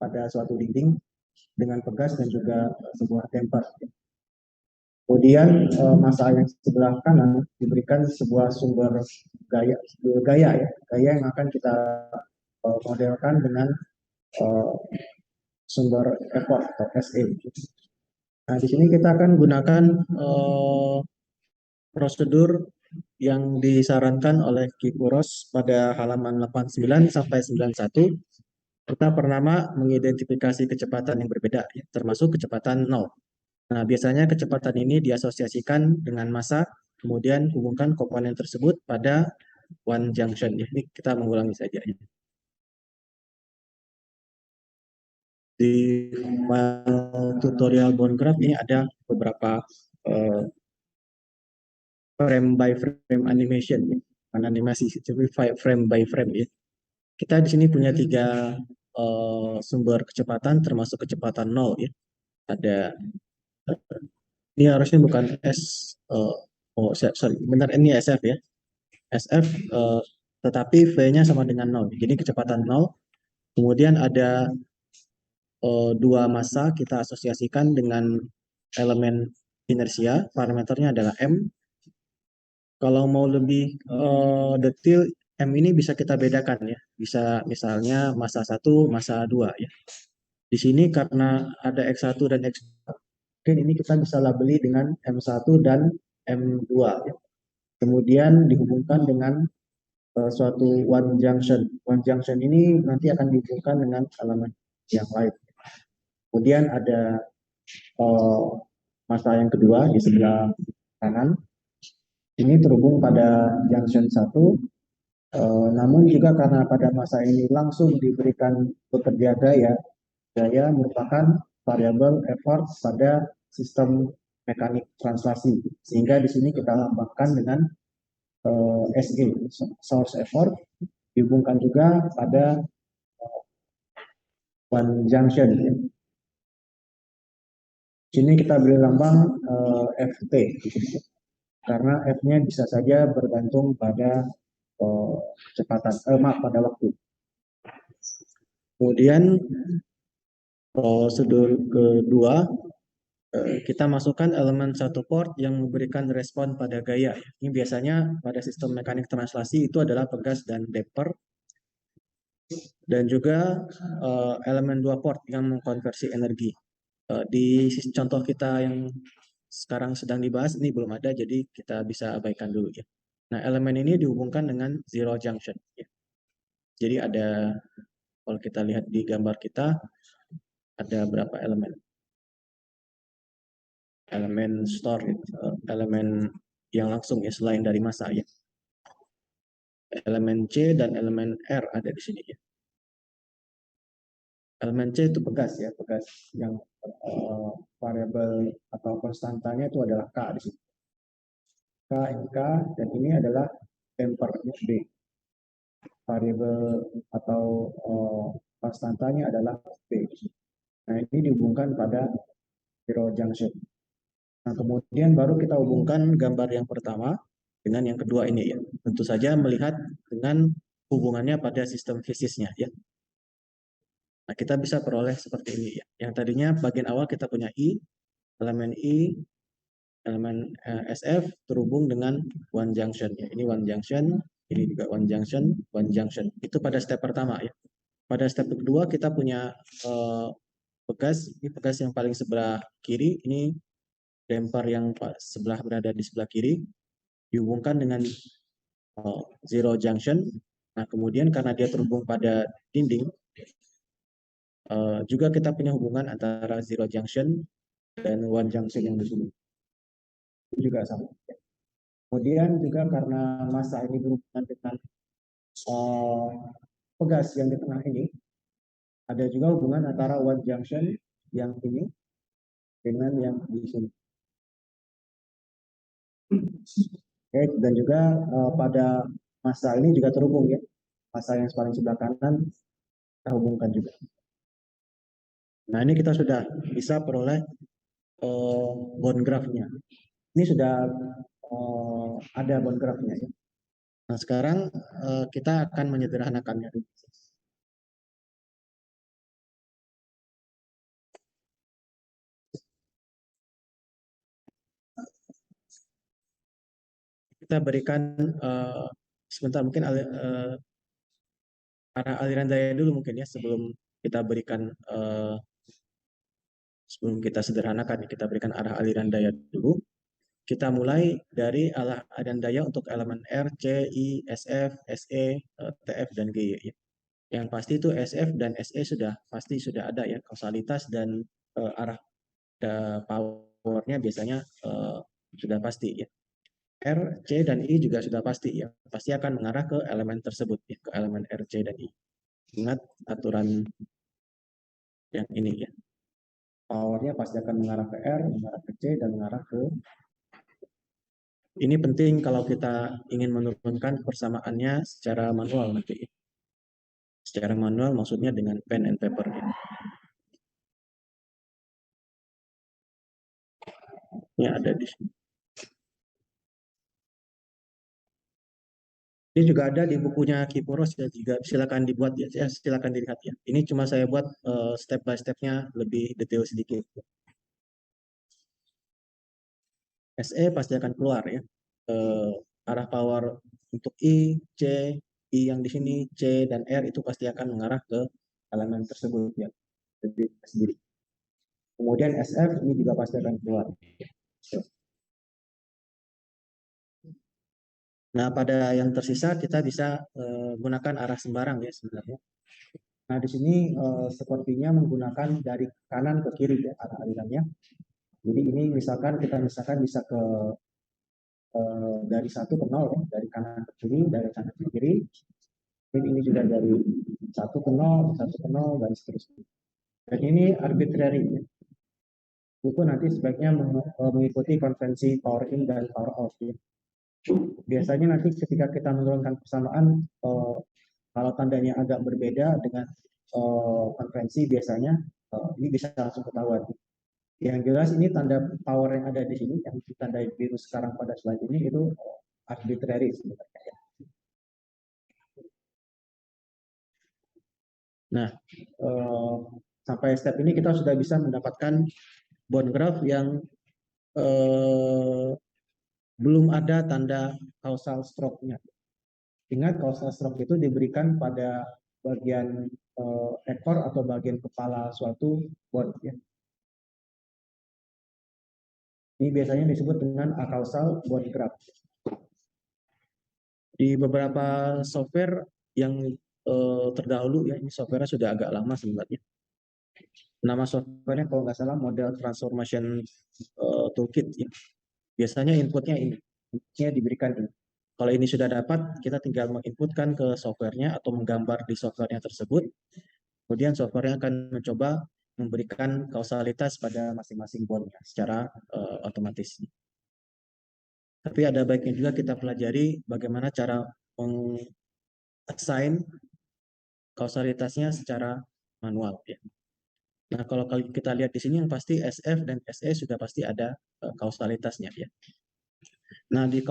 pada suatu dinding dengan pegas dan juga sebuah damper. Kemudian masa yang sebelah kanan diberikan sebuah sumber gaya yang akan kita modelkan dengan uh, sumber effort atau SE. Nah, di sini kita akan gunakan prosedur yang disarankan oleh Kipuros pada halaman 89 sampai 91. Kita pertama mengidentifikasi kecepatan yang berbeda, termasuk kecepatan 0. Nah, biasanya kecepatan ini diasosiasikan dengan massa, kemudian hubungkan komponen tersebut pada one junction. Ini kita mengulangi saja. Di tutorial bone graph ini ada beberapa frame by frame animation, animasi frame by frame ya. Kita di sini punya 3 sumber kecepatan termasuk kecepatan 0 ya. Ada ini harusnya bukan sorry, benar ini SF ya. SF tetapi V-nya sama dengan 0. Jadi kecepatan 0. Kemudian ada 2 massa kita asosiasikan dengan elemen inersia, parameternya adalah M. Kalau mau lebih detail, M ini bisa kita bedakan ya. Bisa misalnya massa 1, massa 2 ya. Di sini karena ada X1 dan X2, mungkin ini kita bisa labeli dengan M1 dan M2 ya. Kemudian dihubungkan dengan suatu one junction. One junction ini nanti akan dihubungkan dengan elemen yang lain. Kemudian ada massa yang kedua di sebelah kanan. Ini terhubung pada junction 1. Namun juga karena pada masa ini langsung diberikan bekerja gaya merupakan variabel effort pada sistem mekanik translasi. Sehingga di sini kita lambangkan dengan SE, source effort, dihubungkan juga pada one junction. Sini kita beri lambang FT, karena F-nya bisa saja bergantung pada kecepatan, pada waktu. Kemudian prosedur kedua, kita masukkan elemen satu port yang memberikan respon pada gaya. Ini biasanya pada sistem mekanik translasi itu adalah pegas dan damper. Dan juga elemen 2 port yang mengkonversi energi. Di contoh kita yang sekarang sedang dibahas ini belum ada, jadi kita bisa abaikan dulu ya. Nah, elemen ini dihubungkan dengan zero junction. Ya. Jadi ada, kalau kita lihat di gambar kita, ada berapa elemen? Elemen store, elemen yang langsung ya, selain dari massa ya. Elemen C dan elemen R ada di sini ya. Elemen C itu pegas ya, pegas yang variabel atau konstantanya itu adalah K di sini. K, K, dan ini adalah damper B. Variabel atau konstantanya adalah B. Nah, ini dihubungkan pada zero junction. Nah, kemudian baru kita hubungkan gambar yang pertama dengan yang kedua ini ya. Tentu saja melihat dengan hubungannya pada sistem fisisnya ya. Nah, kita bisa peroleh seperti ini ya. Yang tadinya bagian awal kita punya elemen elemen SF terhubung dengan one junction ya. Ini one junction, ini juga one junction, one junction. Itu pada step pertama ya. Pada step kedua kita punya pegas, ini pegas yang paling sebelah kiri, ini damper yang berada di sebelah kiri, dihubungkan dengan zero junction. Nah, kemudian karena dia terhubung pada dinding, juga kita punya hubungan antara zero junction dan one junction yang di sini. Itu juga sama. Kemudian juga karena massa ini berhubungan dengan pegas yang di tengah ini, ada juga hubungan antara one junction yang ini dengan yang di sini. Oke, dan juga pada massa ini juga terhubung ya. Massa yang paling sebelah kanan kita hubungkan juga. Nah, ini kita sudah bisa peroleh bone graph-nya. Ini sudah ada bone graph-nya ya. Nah, sekarang kita akan menyederhanakannya. kita berikan sebentar mungkin arah aliran daya dulu mungkin ya kita berikan sebelum kita sederhanakan, kita berikan arah aliran daya dulu. Kita mulai dari arah aliran daya untuk elemen R, C, I, SF, SE, TF, dan G. Ya. Yang pasti itu SF dan SE sudah ada ya, kausalitas dan arah powernya biasanya sudah pasti ya. R, C, dan I juga sudah pasti ya, pasti akan mengarah ke elemen tersebut ya, ke elemen R, C, dan I. Ingat aturan yang ini ya, powernya pasti akan mengarah ke R, mengarah ke C, dan mengarah ke. Ini penting kalau kita ingin menurunkan persamaannya secara manual nanti. Secara manual maksudnya dengan pen and paper. Ini ada di sini. Ini juga ada di bukunya Kiporos ya, juga silakan dibuat ya, silakan dilihat ya. Ini cuma saya buat step by stepnya lebih detail sedikit. SE pasti akan keluar ya. Arah power untuk I, C, I yang di sini, C dan R itu pasti akan mengarah ke elemen tersebut ya. Sendiri. Kemudian SF ini juga pasti akan keluar. Nah, pada yang tersisa kita bisa gunakan arah sembarang ya sebenarnya. Nah, di sini sepertinya menggunakan dari kanan ke kiri ya arah alirannya. Jadi ini misalkan bisa ke dari 1 ke 0 ya, dari kanan ke kiri, dari kanan ke kiri. Dan ini juga dari 1 ke 0, 1 ke 0 dan seterusnya. Dan ini arbitrary ya. Itu nanti sebaiknya mengikuti konvensi power in dan power out ya. Biasanya nanti ketika kita menurunkan persamaan kalau tandanya agak berbeda dengan konvensi biasanya ini bisa langsung ketahuan. Yang jelas ini tanda power yang ada di sini yang ditandai biru sekarang pada slide ini itu arbitrary sebenarnya. Nah, sampai step ini kita sudah bisa mendapatkan bond graph yang belum ada tanda causal stroke-nya. Ingat causal stroke itu diberikan pada bagian ekor atau bagian kepala suatu bond. Ya. Ini biasanya disebut dengan acausal bond graph. Di beberapa software yang terdahulu ya, ini software sudah agak lama sebenarnya. Nama softwarenya kalau nggak salah model transformation toolkit. Ya. Biasanya inputnya diberikan ini. Kalau ini sudah dapat, kita tinggal menginputkan ke softwarenya atau menggambar di softwarenya tersebut. Kemudian softwarenya akan mencoba memberikan kausalitas pada masing-masing bondnya secara otomatis. Tapi ada baiknya juga kita pelajari bagaimana cara meng-assign kausalitasnya secara manual. Ya. Nah, kalau kita lihat di sini yang pasti SF dan SE sudah pasti ada kausalitasnya. Ya. Nah, di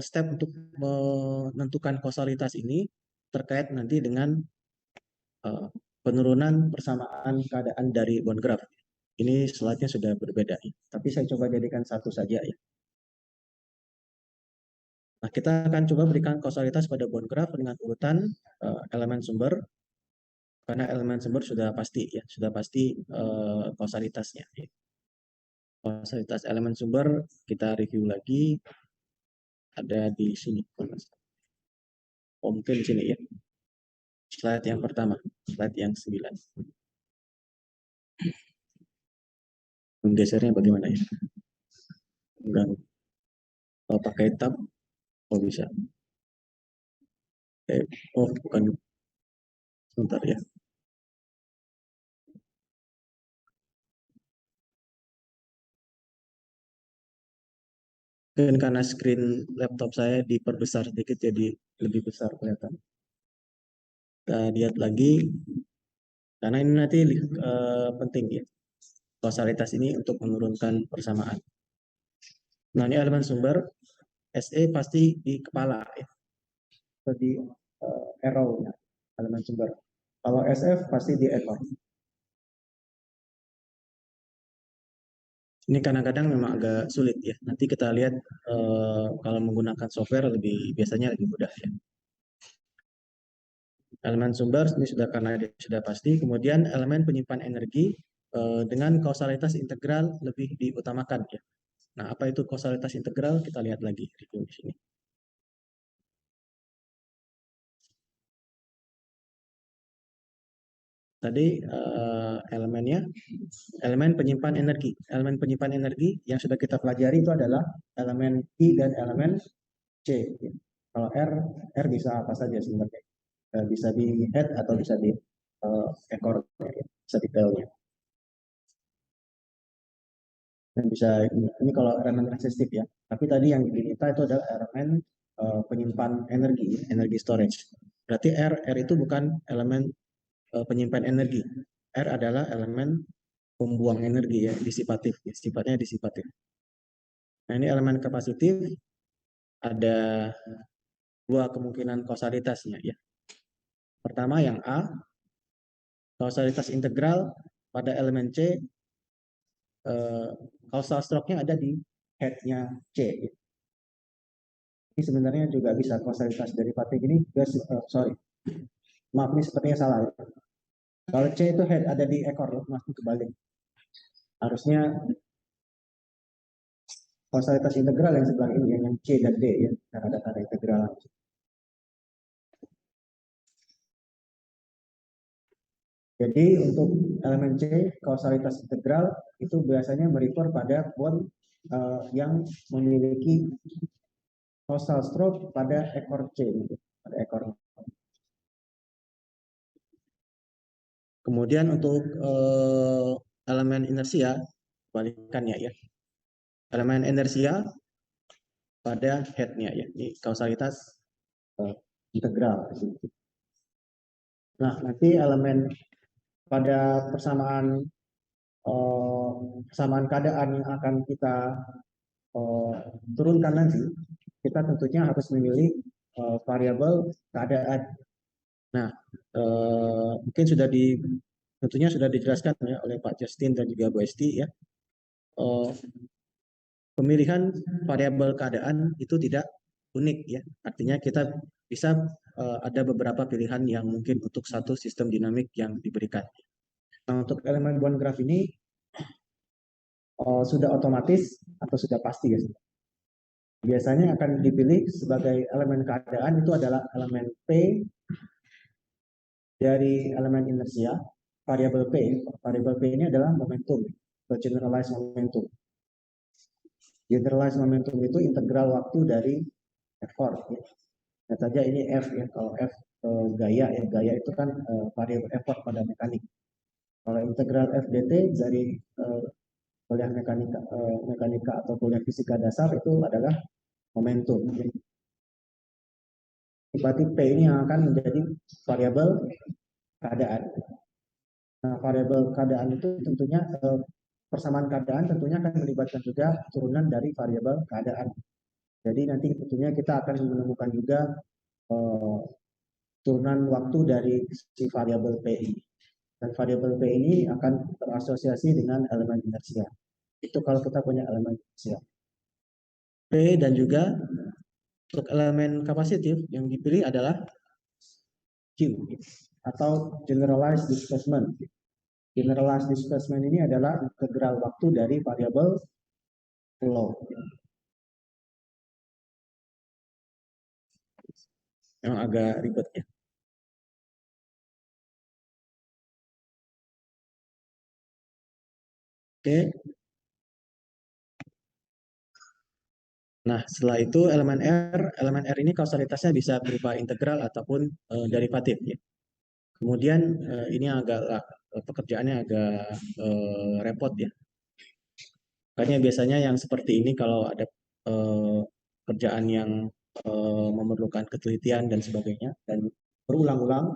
step untuk menentukan kausalitas ini terkait nanti dengan penurunan persamaan keadaan dari bond graph. Ini slide-nya sudah berbeda, ya. Tapi saya coba jadikan satu saja ya. Nah, kita akan coba berikan kausalitas pada bond graph dengan urutan elemen sumber, karena elemen sumber sudah pasti ya, sudah pasti kausalitasnya. Ya. Kausalitas elemen sumber kita review lagi, ada di sini. Oh, mungkin di sini ya. Slide yang pertama, slide yang 9. Menggesernya bagaimana ya? Enggak. Kalau pakai tab, oh bisa. Oh, bukan. Sebentar ya. Mungkin karena screen laptop saya diperbesar sedikit jadi lebih besar kelihatan. Kita lihat lagi, karena ini nanti penting ya. Kausalitas ini untuk menurunkan persamaan. Nah, ini elemen sumber, SE pasti di kepala ya. Atau di arrow-nya, elemen sumber. Kalau SF pasti di ekor. Ini kadang-kadang memang agak sulit ya. Nanti kita lihat kalau menggunakan software biasanya lebih mudah ya. Elemen sumber ini sudah karena sudah pasti. Kemudian elemen penyimpan energi dengan kausalitas integral lebih diutamakan ya. Nah, apa itu kausalitas integral? Kita lihat lagi review di sini. Tadi elemennya elemen penyimpan energi. Elemen penyimpan energi yang sudah kita pelajari itu adalah elemen I dan elemen C. Kalau R bisa apa saja sebenarnya. Bisa di head atau bisa di ekor, bisa di tailnya. Dan bisa ini kalau elemen resistif ya. Tapi tadi yang diminta itu adalah elemen penyimpan energi, energi storage. Berarti R itu bukan elemen penyimpan energi. R adalah elemen pembuang energi ya, disipatif, ya, sifatnya disipatif. Nah ini elemen kapasitif ada dua kemungkinan kausalitasnya ya. Pertama yang A, kausalitas integral pada elemen C, causal stroke-nya ada di head-nya C. Ya. Ini sebenarnya juga bisa kausalitas derivatif ini, sorry, maaf ini sepertinya salah. Ya. Kalau C itu head ada di ekor, masih kebalik. Harusnya kausalitas integral yang sebelah ini yang C dan D ya, karena ada tanda integral. Jadi untuk elemen C, kausalitas integral itu biasanya merefer pada bond yang memiliki causal stroke pada ekor C, gitu, pada ekor. Kemudian untuk elemen inersia, balikannya ya. Elemen inersia pada headnya ya, ini kausalitas integral. Nah, nanti elemen pada persamaan keadaan yang akan kita turunkan nanti, kita tentunya harus memilih variabel keadaan. Nah, mungkin tentunya sudah dijelaskan ya oleh Pak Justin dan juga Bu Esti ya. Pemilihan variabel keadaan itu tidak unik ya. Artinya kita bisa ada beberapa pilihan yang mungkin untuk satu sistem dinamik yang diberikan. Nah, untuk elemen bond graph ini sudah otomatis atau sudah pasti ya. Biasanya akan dipilih sebagai elemen keadaan itu adalah elemen P dari elemen inersia, variabel P. Variabel P ini adalah momentum, atau generalized momentum. Generalized momentum itu integral waktu dari effort. Ya. Nah, saja ini F ya. Kalau F gaya ya, gaya itu kan variabel effort pada mekanik. Kalau integral F dt dari kuliah mekanika atau kuliah fisika dasar itu adalah momentum. Berarti P ini yang akan menjadi variabel keadaan. Nah, variabel keadaan itu tentunya persamaan keadaan tentunya akan melibatkan juga turunan dari variabel keadaan. Jadi nanti tentunya kita akan menemukan juga turunan waktu dari si variabel P ini. Dan variabel P ini akan terasosiasi dengan elemen inersia. Itu kalau kita punya elemen inersia. P dan juga untuk elemen kapasitif yang dipilih adalah Q atau generalized displacement. Generalized displacement ini adalah integral waktu dari variabel flow. Yang agak ribet ya. Oke. Nah, setelah itu elemen R ini kausalitasnya bisa berupa integral ataupun derivatif ya. Kemudian ini pekerjaannya agak repot ya. Makanya biasanya yang seperti ini kalau ada kerjaan yang memerlukan ketelitian dan sebagainya dan berulang-ulang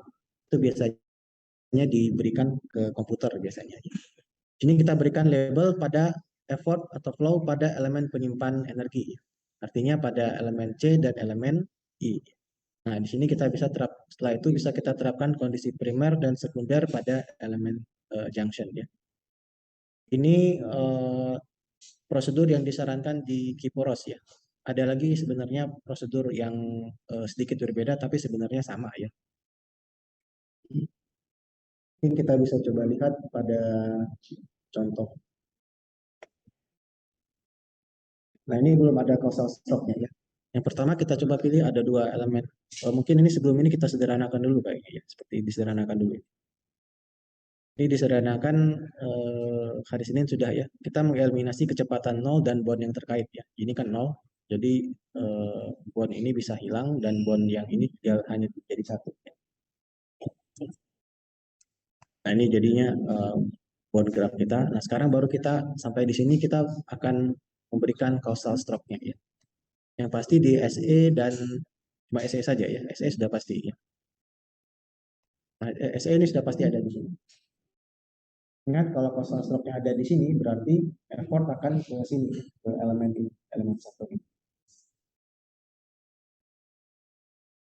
itu biasanya diberikan ke komputer biasanya. Ini kita berikan label pada effort atau flow pada elemen penyimpan energi. Artinya pada elemen C dan elemen I. Nah, di sini kita bisa setelah itu bisa kita terapkan kondisi primer dan sekunder pada elemen junction ya. Ini prosedur yang disarankan di Kiporos ya. Ada lagi sebenarnya prosedur yang sedikit berbeda tapi sebenarnya sama ya. Mungkin kita bisa coba lihat pada contoh. Nah ini belum ada causal stopnya ya. Yang pertama kita coba pilih ada dua elemen. Mungkin ini sebelum ini kita sederhanakan dulu kayaknya ya. Seperti disederhanakan dulu. Ini disederhanakan hari Senin sudah ya. Kita mengeliminasi kecepatan 0 dan bond yang terkait ya. Ini kan 0. Jadi bond ini bisa hilang dan bond yang ini hanya jadi satu. Nah ini jadinya bond graph kita. Nah sekarang baru kita sampai di sini kita akan memberikan causal stroke-nya ya. Yang pasti di SE dan cuma SE saja ya. SE sudah pasti ya. Nah, SE ini sudah pasti ada di sini. Ingat kalau causal stroke-nya ada di sini berarti effort akan ke sini ke elemen ini, elemen satu ini.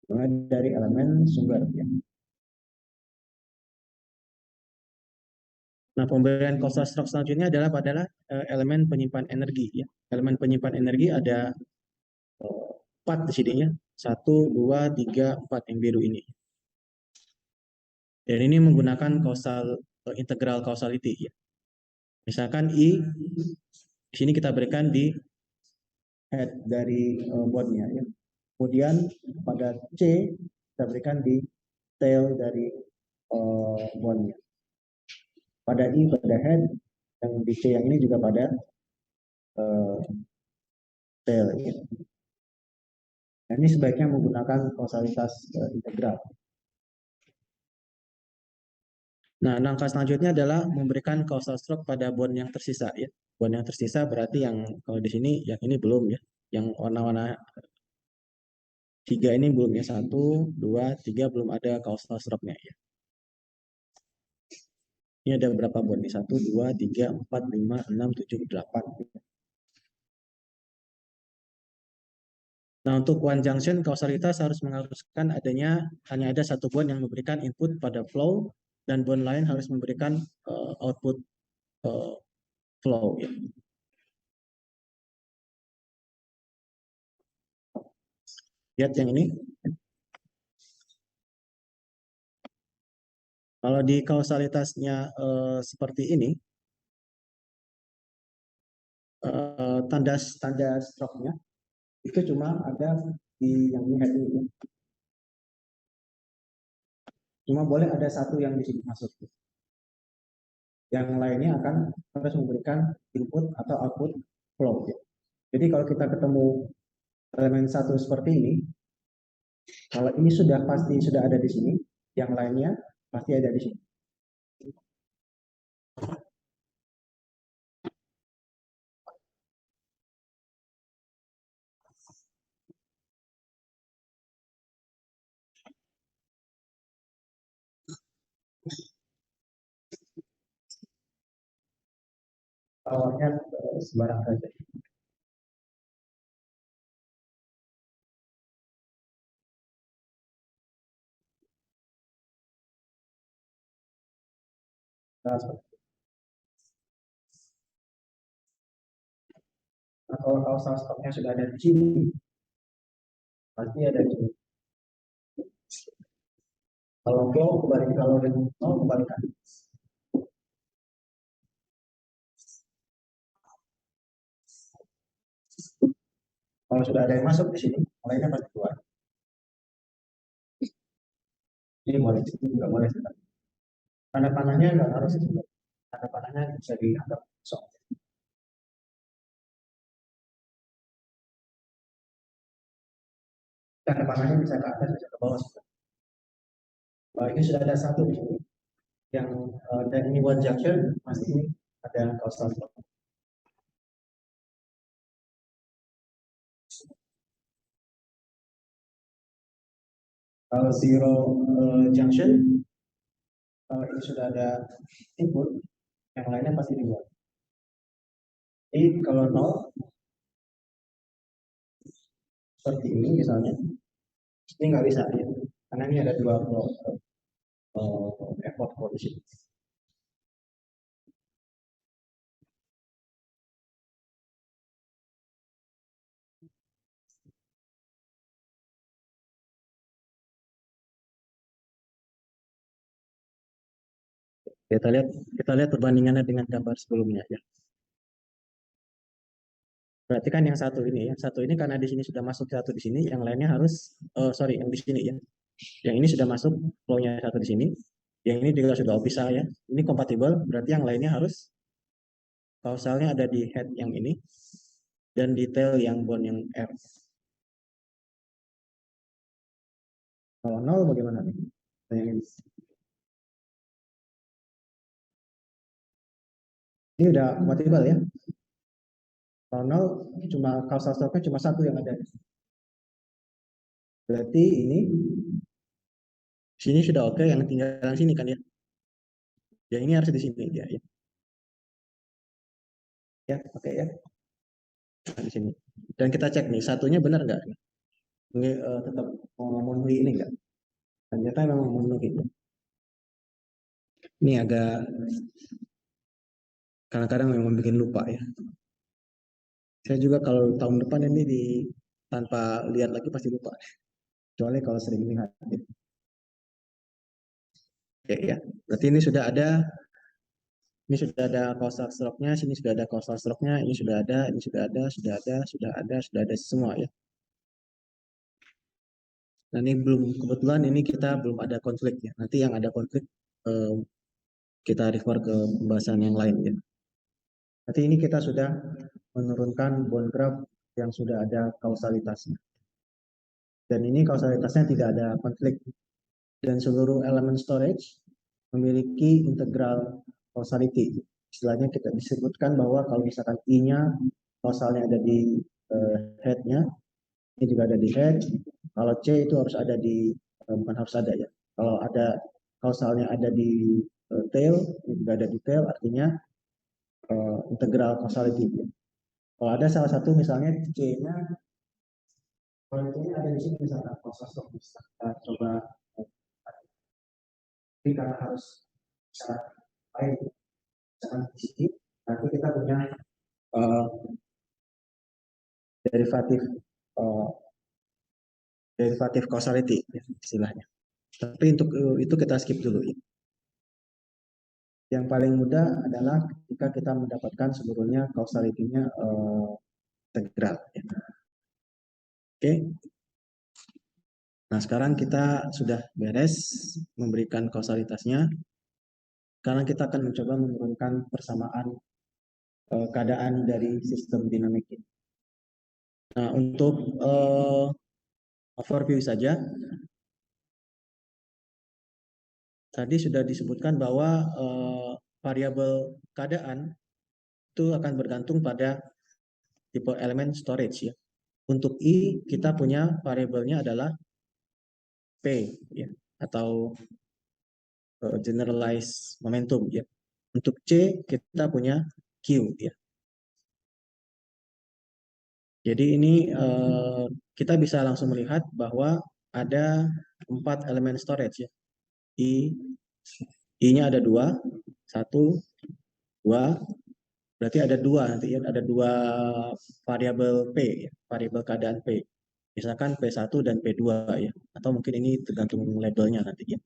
Mulai dari elemen sumber ya. Nah, pemberian causal stroke selanjutnya adalah elemen penyimpan energi ya. Elemen penyimpan energi ada 4 di sininya. 1, 2, 3, 4 yang biru ini. Dan ini menggunakan integral causality ya. Misalkan I di sini kita berikan di head dari bondnya ya. Kemudian pada C kita berikan di tail dari bondnya. Pada I pada head, yang di C yang ini juga pada tail ya. Nah, ini sebaiknya menggunakan kausalitas integral. Nah, langkah selanjutnya adalah memberikan causal stroke pada bond yang tersisa ya. Bond yang tersisa berarti yang kalau di sini yang ini belum ya. Yang warna-warna 3 ini belum ya. 1, 2, 3 belum ada causal stroke-nya ya. Ini ada berapa bond nih? 1, 2, 3, 4, 5, 6, 7, 8. Nah, untuk one junction kausalitas harus mengharuskan hanya ada satu bond yang memberikan input pada flow dan bond lain harus memberikan output flow ya. Lihat yang ini. Kalau di kausalitasnya seperti ini, tanda stroke-nya itu cuma ada di yang ini head ini. Cuma boleh ada satu yang di sini masuk. Yang lainnya akan harus memberikan input atau output flow. Ya. Jadi kalau kita ketemu elemen satu seperti ini, kalau ini sudah pasti sudah ada di sini, yang lainnya pasti ada di sini. Awalnya sembarang saja. Nah, kalau kausal stoknya sudah ada di sini, pasti ada di sini. Kalau flow kembali, kalau dengan nol kembalikan. Kalau sudah ada yang masuk di sini, lainnya pasti keluar. Ini boleh, ini juga boleh. Tanda panahnya nggak harus itu. Tanda panahnya bisa dianggap kosong. Tanda panahnya bisa ke atas, bisa ke bawah. Ini sudah ada satu di sini. Yang dan ini one junction, pasti ini ada causal stop. Kalau zero junction, ini sudah ada input, yang lainnya pasti dibuat. Jadi kalau nol, seperti ini misalnya, ini nggak bisa ya, karena ini ada dua effort condition. Kita lihat kita lihat perbandingannya dengan gambar sebelumnya ya. Berarti kan yang satu ini, yang satu ini karena di sini sudah masuk satu di sini, yang lainnya harus, sorry, yang di sini ya. Yang ini sudah masuk flow-nya satu di sini, yang ini juga sudah bisa ya. Ini kompatibel, berarti yang lainnya harus kausalnya ada di head yang ini dan detail yang bond yang R. Kalau nol bagaimana nih? Yang ini. Ini udah kompatibel ya. Kalau nol cuma causal stroke-nya cuma satu yang ada. Berarti ini sini sudah oke, yang tinggal sini kan ya. Ya ini harus di sini ya. Ya, oke ya. Nah, di sini. Dan kita cek nih, satunya benar nggak? Ini tetap memenuhi ini nggak? Ternyata memang memenuhi. Ini agak kadang-kadang memang bikin lupa ya. Saya juga kalau tahun depan ini tanpa lihat lagi pasti lupa. Kecuali kalau sering lihat. Oke ya. Berarti ini sudah ada causal stroke-nya, sini sudah ada causal stroke-nya, ini sudah ada, ini sudah ada semua ya. Nah ini belum, kebetulan ini kita belum ada konflik ya. Nanti yang ada konflik eh, kita refer ke pembahasan yang lain ya. Nanti ini kita sudah menurunkan bond graph yang sudah ada kausalitasnya. Dan ini kausalitasnya tidak ada konflik. Dan seluruh elemen storage memiliki integral causality. Istilahnya kita disebutkan bahwa kalau misalkan I-nya kausalnya ada di head-nya, ini juga ada di head. Kalau C itu harus ada di, bukan harus ada ya. Kalau ada kausalnya ada di tail, ini juga ada di tail, artinya integral causality. Kalau ada salah satu misalnya C-nya, kalau C-nya ada di sini misalkan causal stroke, kita coba tapi karena harus bisa lain misalkan di sini, nanti kita punya uh, derivatif uh, derivatif causality ya, istilahnya. Tapi untuk itu kita skip dulu. Yang paling mudah adalah ketika kita mendapatkan seluruhnya causality-nya integral. Ya. Oke. Nah sekarang kita sudah beres memberikan kausalitasnya. Sekarang kita akan mencoba menurunkan persamaan keadaan dari sistem dinamik ini. Nah untuk overview saja, tadi sudah disebutkan bahwa variabel keadaan itu akan bergantung pada tipe elemen storage ya. Untuk I kita punya variabelnya adalah P ya, atau generalized momentum ya. Untuk C kita punya Q ya. Jadi ini kita bisa langsung melihat bahwa ada 4 elemen storage ya. I-nya ada 2, 1, 2, berarti ada 2 nanti ya, ada 2 variabel P ya, variabel keadaan P. Misalkan P1 dan P2 ya, atau mungkin ini tergantung labelnya nanti ya.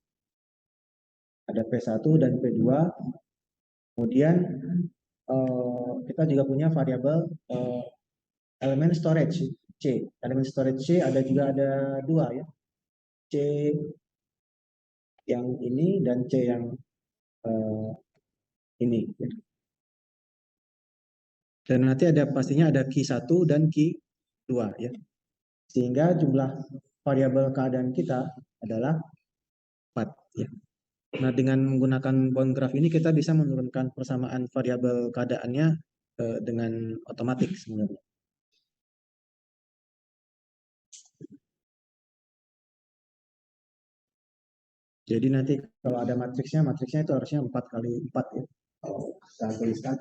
Ada P1 dan P2. Kemudian kita juga punya variabel elemen storage C. Elemen storage C ada 2 ya. C yang ini dan C yang ini. Ya. Dan nanti pastinya ada key 1 dan key 2 ya. Sehingga jumlah variabel keadaan kita adalah 4 ya. Nah, dengan menggunakan bond graph ini kita bisa menurunkan persamaan variabel keadaannya dengan otomatis sebenarnya. Jadi nanti kalau ada matriksnya itu harusnya 4 kali 4 ya. Kalau saya tuliskan.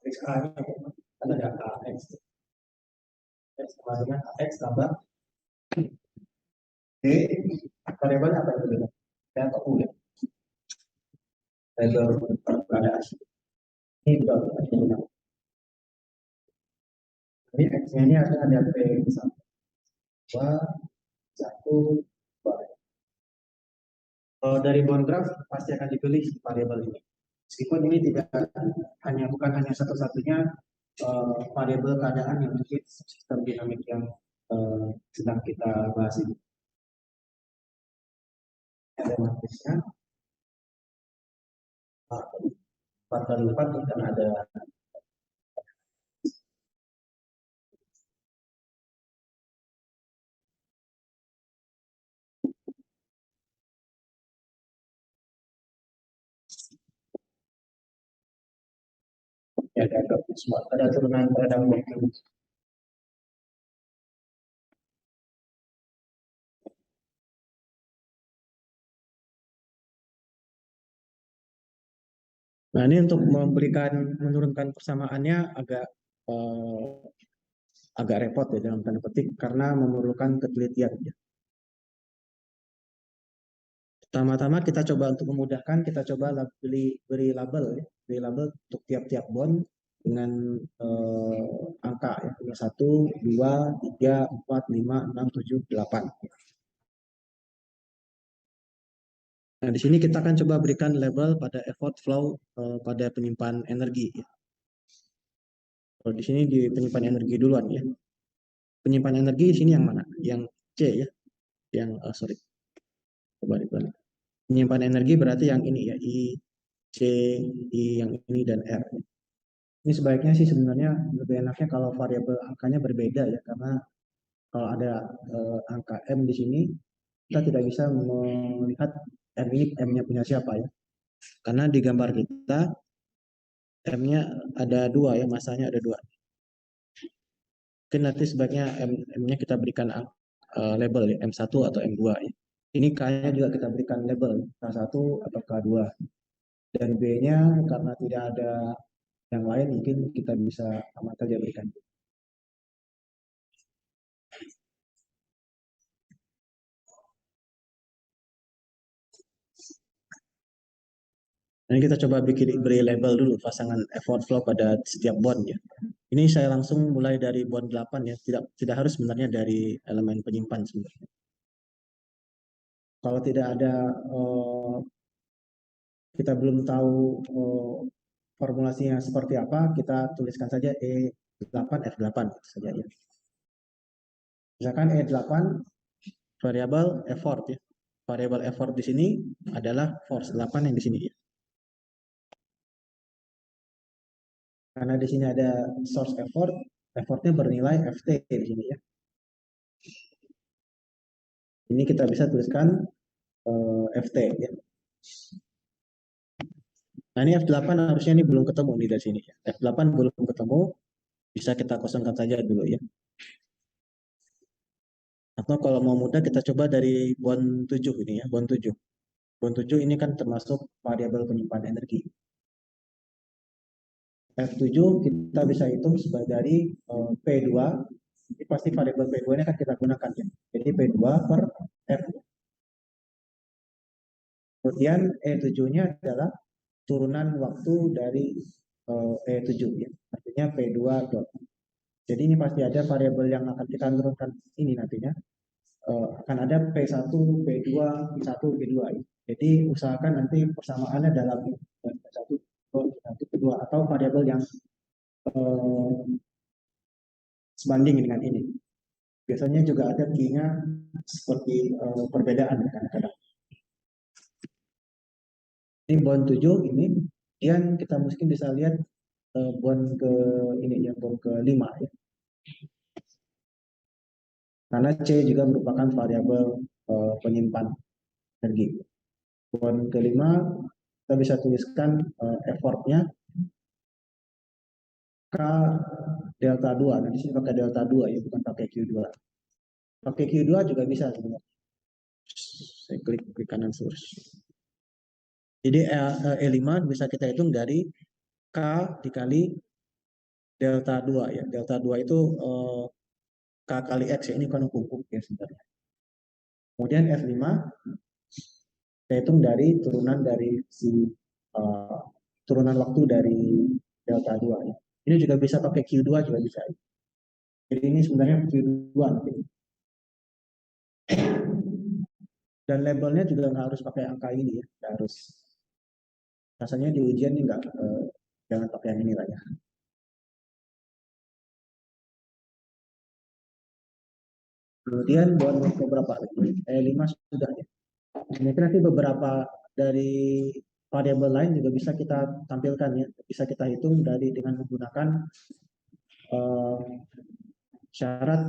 Matriks A ini ada AX. X sama dengan AX tambah D. Variabelnya apa itu? Saya atau U ya. Variabel keadaan. Ini juga ini X-nya ini ada P1, 2, 1, 2. Dari bond graph pasti akan dipilih variabel ini. Meskipun ini tidak bukan hanya satu-satunya variabel keadaan yang mungkin sistem dinamik yang sedang kita bahas ini. Ada matrisnya 4 kali 4 tidak ada. Ya, ada semua, ada turunan terhadap waktu. Nah, ini untuk menurunkan persamaannya eh, agak repot ya dalam tanda petik karena memerlukan ketelitian. Ya. Pertama-tama kita coba untuk memudahkan, kita coba beri label ya, beri label untuk tiap-tiap bond dengan angka ya, 1, 2, 3, 4, 5, 6, 7, 8. Nah, di sini kita akan coba berikan label pada effort flow pada penyimpan energi. Ya. Kalau di sini di penyimpan energi duluan ya. Penyimpan energi di sini yang mana? Yang C ya. Yang sorry. Coba dibalik. Penyimpan energi berarti yang ini ya, I, C, I yang ini dan R. Ini sebaiknya sih sebenarnya lebih enaknya kalau variabel angkanya berbeda ya, karena kalau ada angka M di sini, kita tidak bisa melihat M ini M-nya punya siapa ya. Karena di gambar kita M-nya ada dua ya, masanya ada dua. Mungkin nanti sebaiknya M-nya kita berikan label ya, M1 atau M2 ya. Ini K-nya juga kita berikan label K1 atau K2. Dan B-nya karena tidak ada yang lain mungkin kita bisa amat saja berikan. Nah, kita coba beri label dulu pasangan effort flow pada setiap bond ya. Ini saya langsung mulai dari bond 8 ya, tidak harus sebenarnya dari elemen penyimpan sebenarnya. Kalau tidak ada kita belum tahu formulasinya seperti apa, kita tuliskan saja E8 F8 gitu saja ya. Misalkan E8 variabel effort ya. Variabel effort di sini adalah force 8 yang di sini ya. Karena di sini ada source effort, effortnya bernilai Ft di sini ya. Ini kita bisa tuliskan Ft ya. Nah ini F8 harusnya ini belum ketemu nih dari sini. F8 belum ketemu, bisa kita kosongkan saja dulu ya. Atau kalau mau mudah kita coba dari bond 7 ini ya, bond 7. Bond 7 ini kan termasuk variabel penyimpan energi. F7 kita bisa hitung sebagai dari P2. Ini pasti variabel P2 ini akan kita gunakan ya. Jadi P2 per F. Kemudian E7-nya adalah turunan waktu dari E7 ya. Artinya P2 dot. Jadi ini pasti ada variabel yang akan kita turunkan ini nantinya. Akan ada P1, P2, P1, P2 ya. Jadi usahakan nanti persamaannya dalam P1, P1, P2 atau variabel yang sebanding dengan ini. Biasanya juga ada key-nya seperti perbedaan kadang-kadang. Ini bond 7 ini, kemudian kita mungkin bisa lihat bond ke ini ya, bond ke 5 ya. Karena C juga merupakan variabel penyimpan energi. Bond kelima kita bisa tuliskan effortnya K delta 2. Nah, di sini pakai delta 2 ya, bukan pakai Q2. Pakai Q2 juga bisa sebenarnya. Saya klik kanan source. Jadi E5 bisa kita hitung dari K dikali delta 2 ya. Delta 2 itu K kali X ya. Ini kan hukum ya sebenarnya. Kemudian F5 kita hitung dari turunan dari si turunan waktu dari delta 2 ya. Ini juga bisa pakai Q2 juga bisa. Jadi ini sebenarnya Q2 nanti. Dan labelnya juga nggak harus pakai angka ini ya, nggak harus. Rasanya di ujian nih nggak, jangan pakai yang ini lah ya. Kemudian buat beberapa lima sudah ya. Mungkin nanti beberapa dari variabel lain juga bisa kita tampilkan ya, bisa kita hitung dari dengan menggunakan eh, syarat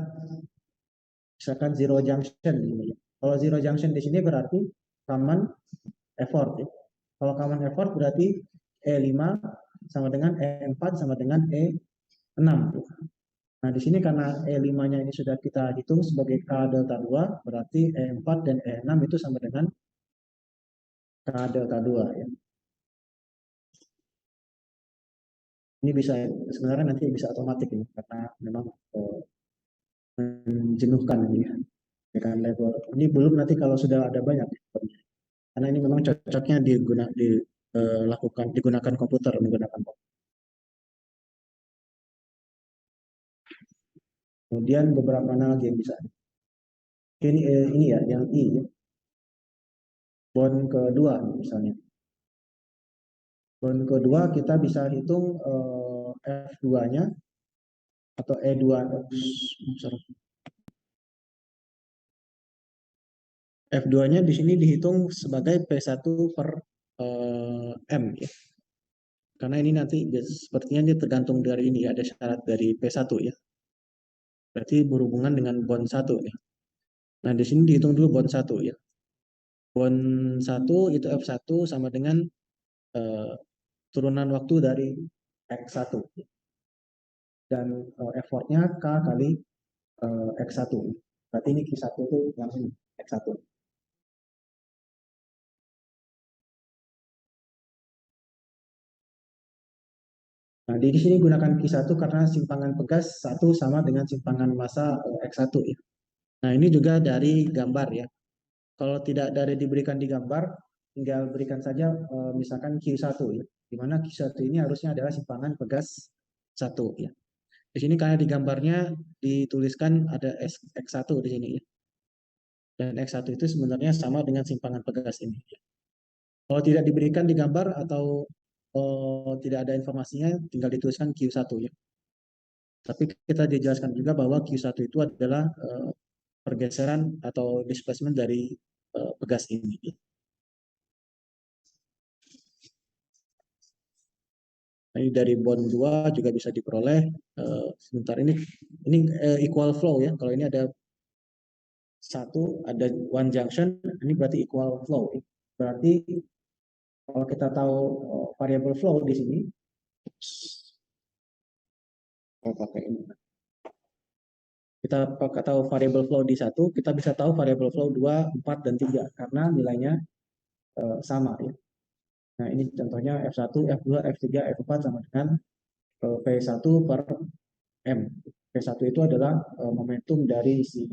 misalkan zero junction ini ya. Kalau zero junction di sini berarti common effort ya. Kalau common effort berarti E5 sama dengan E4 sama dengan E6. Nah, di sini karena E5-nya ini sudah kita hitung sebagai K delta 2, berarti E4 dan E6 itu sama dengan K delta 2 ya. Ini bisa sebenarnya nanti bisa otomatis ini karena memang menjenuhkan ini ya. Dengan level ini belum nanti kalau sudah ada banyak karena ini memang cocoknya dilakukan digunakan komputer menggunakan komputer. Kemudian beberapa lagi yang bisa ini ya yang I ya. Bond kedua misalnya. Bond kedua kita bisa hitung F2-nya atau E2 sorry. F2-nya di sini dihitung sebagai P1 per M ya. Karena ini nanti sepertinya ini tergantung dari ini ada syarat dari P1 ya. Berarti berhubungan dengan bond 1 ya. Nah, di sini dihitung dulu bond 1 ya. Bond 1 itu F1 sama dengan eh, turunan waktu dari X1 dan effortnya K kali X1. Berarti ini Q1 itu yang ini X1. Nah, di sini gunakan Q1 karena simpangan pegas 1 sama dengan simpangan massa X1 ya. Nah, ini juga dari gambar ya. Kalau tidak dari diberikan di gambar, tinggal berikan saja misalkan Q1 ya. Di mana Q1 ini harusnya adalah simpangan pegas 1 ya. Di sini karena di gambarnya dituliskan ada X1 di sini ya. Dan X1 itu sebenarnya sama dengan simpangan pegas ini. Kalau tidak diberikan di gambar atau tidak ada informasinya, tinggal dituliskan Q1 ya. Tapi kita dijelaskan juga bahwa Q1 itu adalah pergeseran atau displacement dari pegas ini. Nah, ini dari bond 2 juga bisa diperoleh. Sebentar ini equal flow ya. Kalau ini ada satu, ada one junction, ini berarti equal flow. Berarti kalau kita tahu variable flow di sini, kalau pakai ini, kita tahu variable flow di satu, kita bisa tahu variable flow 2, 4, dan 3 karena nilainya sama ya. Nah, ini contohnya F1, F2, F3, F4 sama dengan P1 per M. P1 itu adalah momentum dari si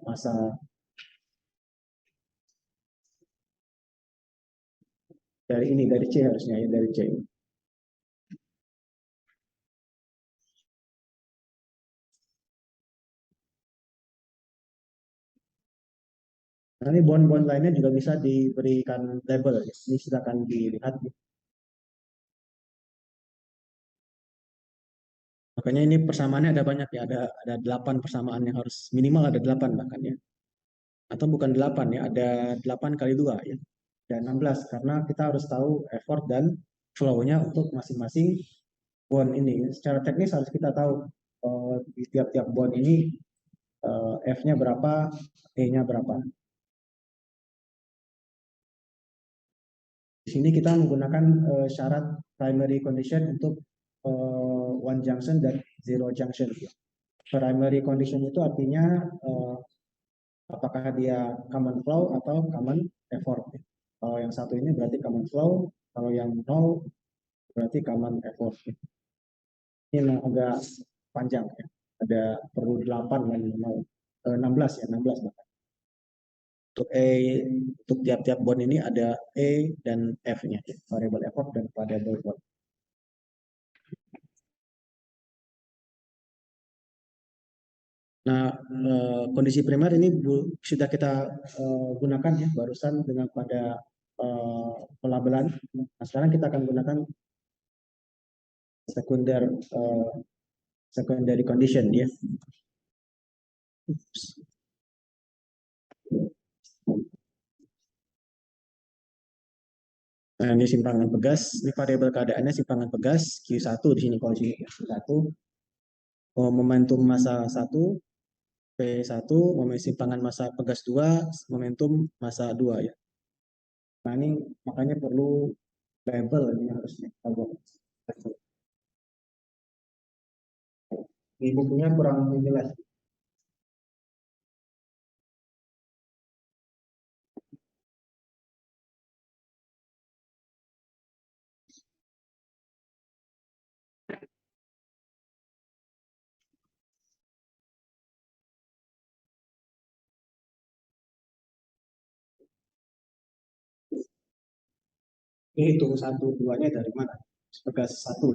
masa dari ini, dari C harusnya ya, dari C. Nah, ini bond-bond lainnya juga bisa diberikan label. Ya. Ini silakan dilihat. Makanya ini persamaannya ada banyak ya, ada 8 persamaan yang harus minimal ada 8 bahkan ya. Atau bukan 8 ya, ada 8 kali 2 ya. Dan 16 karena kita harus tahu effort dan flow-nya untuk masing-masing bond ini. Secara teknis harus kita tahu di tiap-tiap bond ini F-nya berapa, E-nya berapa. Di sini kita menggunakan syarat primary condition untuk one junction dan zero junction. Primary condition itu artinya apakah dia common flow atau common effort. Kalau yang satu ini berarti common flow, kalau yang nol berarti common effort. Ini memang agak panjang ya. Ada perlu 8 dan 16 ya, 16 bahkan. Untuk untuk tiap-tiap bond ini ada E dan F-nya, ya. Variable effort dan variable flow. Nah, kondisi primer ini sudah kita gunakan ya barusan dengan pada pelabelan. Nah, sekarang kita akan gunakan sekunder secondary condition ya. Nah, ini simpangan pegas, ini variabel keadaannya simpangan pegas Q1 di sini kalau di sini Q1. Momentum massa 1 P1, simpangan massa pegas 2, momentum massa 2 ya. Nah, ini makanya perlu label ini harusnya. Di bukunya kurang jelas. Ini hitung satu duanya dari mana? Pegas satu.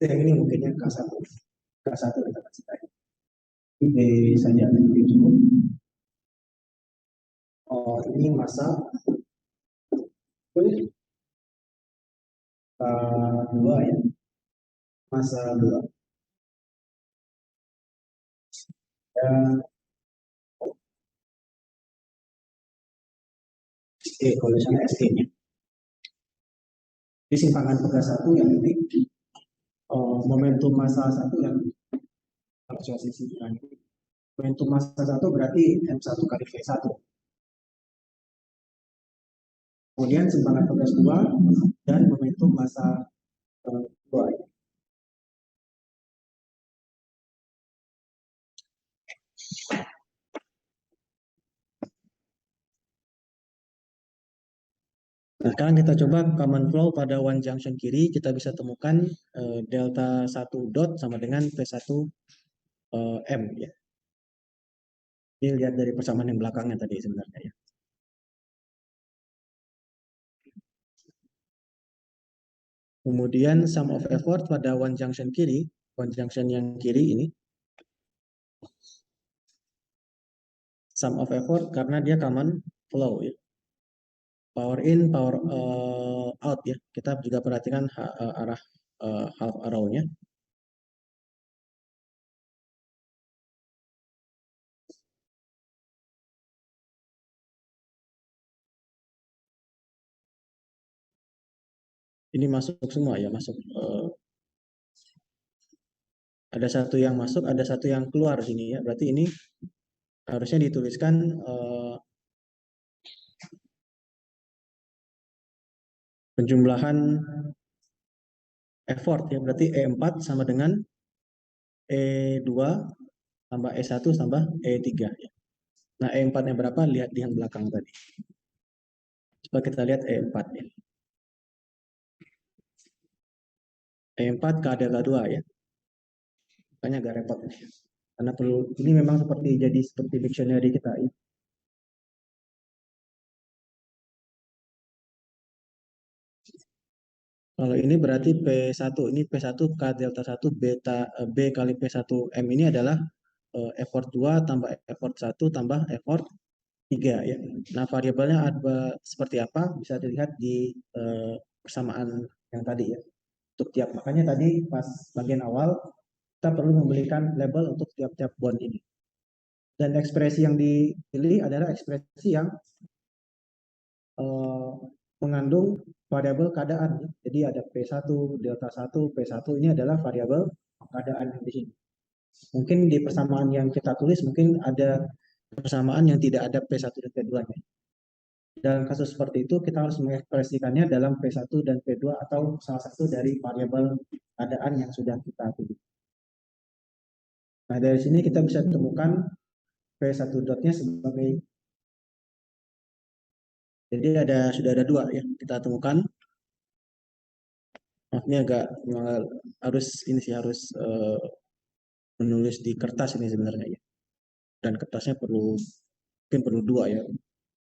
Yang ini mungkinnya K1. K1 kita kasih tadi. Ini saja itu. Oh, ini masa dua ya. Masa dua. Dan SE, kalau misalnya SE-nya. Di simpangan pegas satu yang ini momentum masa satu yang asosiasi dengan momentum masa satu berarti M1 kali V1. Kemudian simpangan pegas 2 dan momentum masa 2. Nah, sekarang kita coba common flow pada one junction kiri, kita bisa temukan delta 1 dot sama dengan P1 M ya. Ini lihat dari persamaan yang belakangnya tadi sebenarnya ya. Kemudian sum of effort pada one junction kiri, one junction yang kiri ini, sum of effort karena dia common flow ya. Power in, power out ya. Kita juga perhatikan arah half arrow-nya. Ini masuk semua ya, masuk. Ada satu yang masuk, ada satu yang keluar sini ya. Berarti ini harusnya dituliskan penjumlahan effort ya. Berarti E4 sama dengan E2 tambah E1 tambah E3 ya. Nah, E4-nya berapa? Lihat di yang belakang tadi. Coba kita lihat E4 ya. E4 K delta 2 ya. Makanya agak repot nih. Karena perlu, ini memang seperti dictionary kita ya. Kalau ini berarti P1, ini P1 K delta 1 beta B kali P1 M ini adalah effort 2 tambah effort 1 tambah effort 3 ya. Nah, variabelnya ada seperti apa bisa dilihat di persamaan yang tadi ya. Untuk tiap, makanya tadi pas bagian awal kita perlu memberikan label untuk tiap-tiap bond ini. Dan ekspresi yang dipilih adalah ekspresi yang eh, mengandung variabel keadaan. Jadi ada P1, delta 1, P1 ini adalah variabel keadaan di sini. Mungkin di persamaan yang kita tulis mungkin ada persamaan yang tidak ada P1 dan P2-nya. Dalam kasus seperti itu kita harus mengekspresikannya dalam P1 dan P2 atau salah satu dari variabel keadaan yang sudah kita pilih. Nah, dari sini kita bisa temukan P1 dotnya sebagai, jadi sudah ada dua ya kita temukan. Ini agak harus ini sih harus menulis di kertas ini sebenarnya ya. Dan kertasnya mungkin perlu dua ya.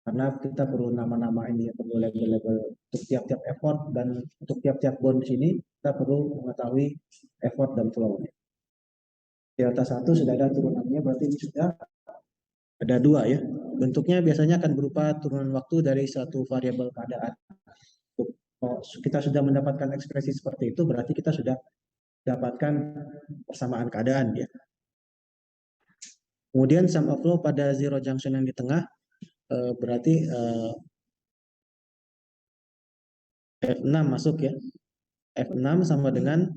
Karena kita perlu nama-nama ini ya, perlu label-label untuk tiap-tiap effort dan untuk tiap-tiap bond di sini kita perlu mengetahui effort dan flow. delta 1 sudah ada turunannya, berarti ini sudah ada dua ya. Bentuknya biasanya akan berupa turunan waktu dari satu variabel keadaan. Kalau kita sudah mendapatkan ekspresi seperti itu, berarti kita sudah dapatkan persamaan keadaan ya. Kemudian sum of flow pada zero junction yang di tengah berarti F6 masuk ya. F6 sama dengan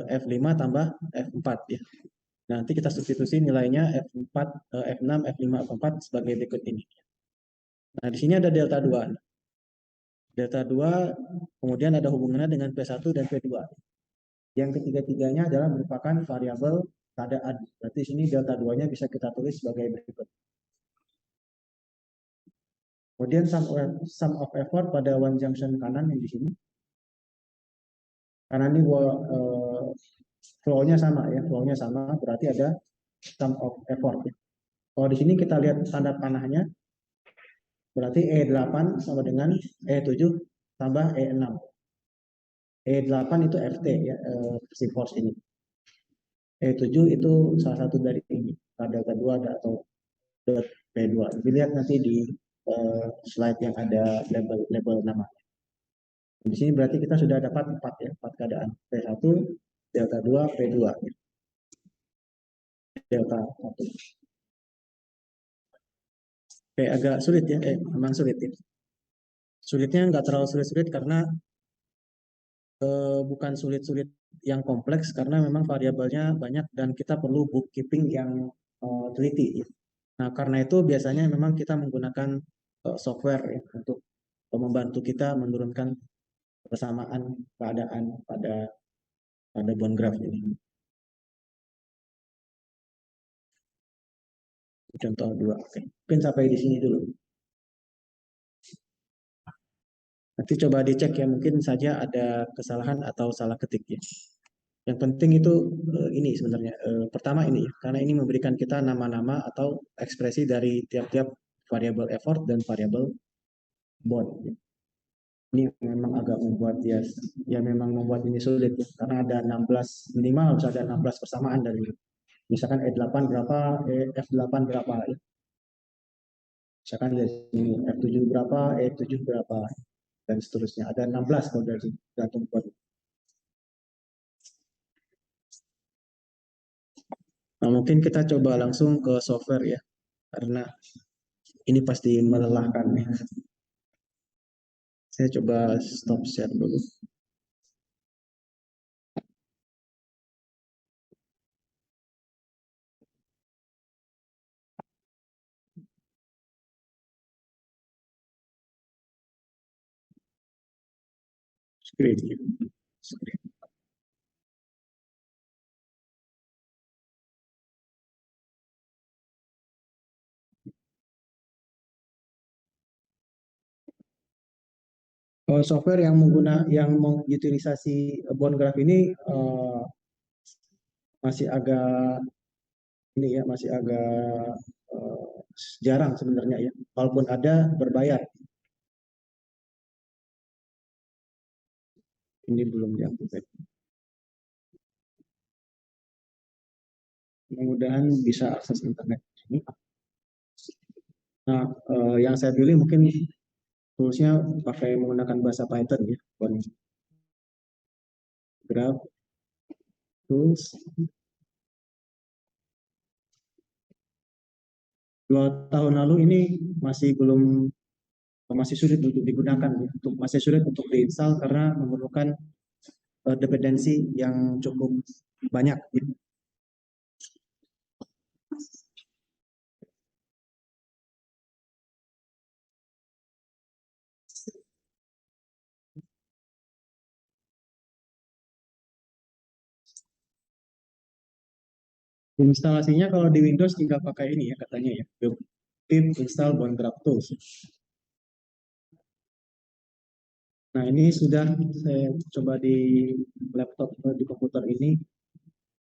F5 tambah F4 ya. Nanti kita substitusi nilainya F4, F6, F5, F4 sebagai berikut ini. Nah, di sini ada delta 2. Delta 2 kemudian ada hubungannya dengan P1 dan P2. Yang ketiga-tiganya adalah merupakan variabel keadaan. Berarti sini delta 2-nya bisa kita tulis sebagai berikut. Kemudian sum of effort pada one junction kanan yang di sini. Karena ini flow-nya sama ya, flow-nya sama berarti ada sum of effort. Kalau di sini kita lihat tanda panahnya, berarti E8 sama dengan E7 tambah E6. E8 itu FT ya, si force ini. E7 itu salah satu dari ini. Ada kedua ada atau P2. Dilihat nanti di slide yang ada label nama. Di sini berarti kita sudah dapat 4 ya, 4 keadaan. P1, delta 2, P2. Delta 1. Kayak agak sulit ya, memang sulit ya. Sulitnya nggak terlalu sulit-sulit karena bukan sulit-sulit yang kompleks karena memang variabelnya banyak dan kita perlu bookkeeping yang teliti. Ya. Nah, karena itu biasanya memang kita menggunakan software ya, untuk membantu kita menurunkan persamaan keadaan pada bond graph ini. Contoh 2. Oke. Mungkin sampai di sini dulu. Nanti coba dicek ya, mungkin saja ada kesalahan atau salah ketik ya. Yang penting itu ini sebenarnya. Pertama ini, karena ini memberikan kita nama-nama atau ekspresi dari tiap-tiap variabel effort dan variabel bond. Ini memang agak membuat ya memang membuat ini sulit ya, karena ada 16 minimal harus ada 16 persamaan dari misalkan E8 berapa, F8 berapa ya. Misalkan dari sini F7 berapa, E7 berapa dan seterusnya. Ada 16 kalau dari gantung bond. Nah, mungkin kita coba langsung ke software ya, karena ini pasti melelahkan ya. Saya coba stop share dulu. Screen. Screen. Software yang mengutilisasi bond graph ini masih agak ini ya masih agak uh, jarang sebenarnya ya. Walaupun ada berbayar. Ini belum diaktifkan. Mudah-mudahan bisa akses internet ini. Nah, yang saya pilih mungkin toolsnya pakai menggunakan bahasa Python ya. Bond graph tools. 2 tahun lalu ini masih sulit untuk digunakan ya. Masih sulit untuk diinstal karena memerlukan dependensi yang cukup banyak ya. Instalasinya kalau di Windows tinggal pakai ini ya katanya ya, pip install bootstrap tools. Nah, ini sudah saya coba di laptop di komputer ini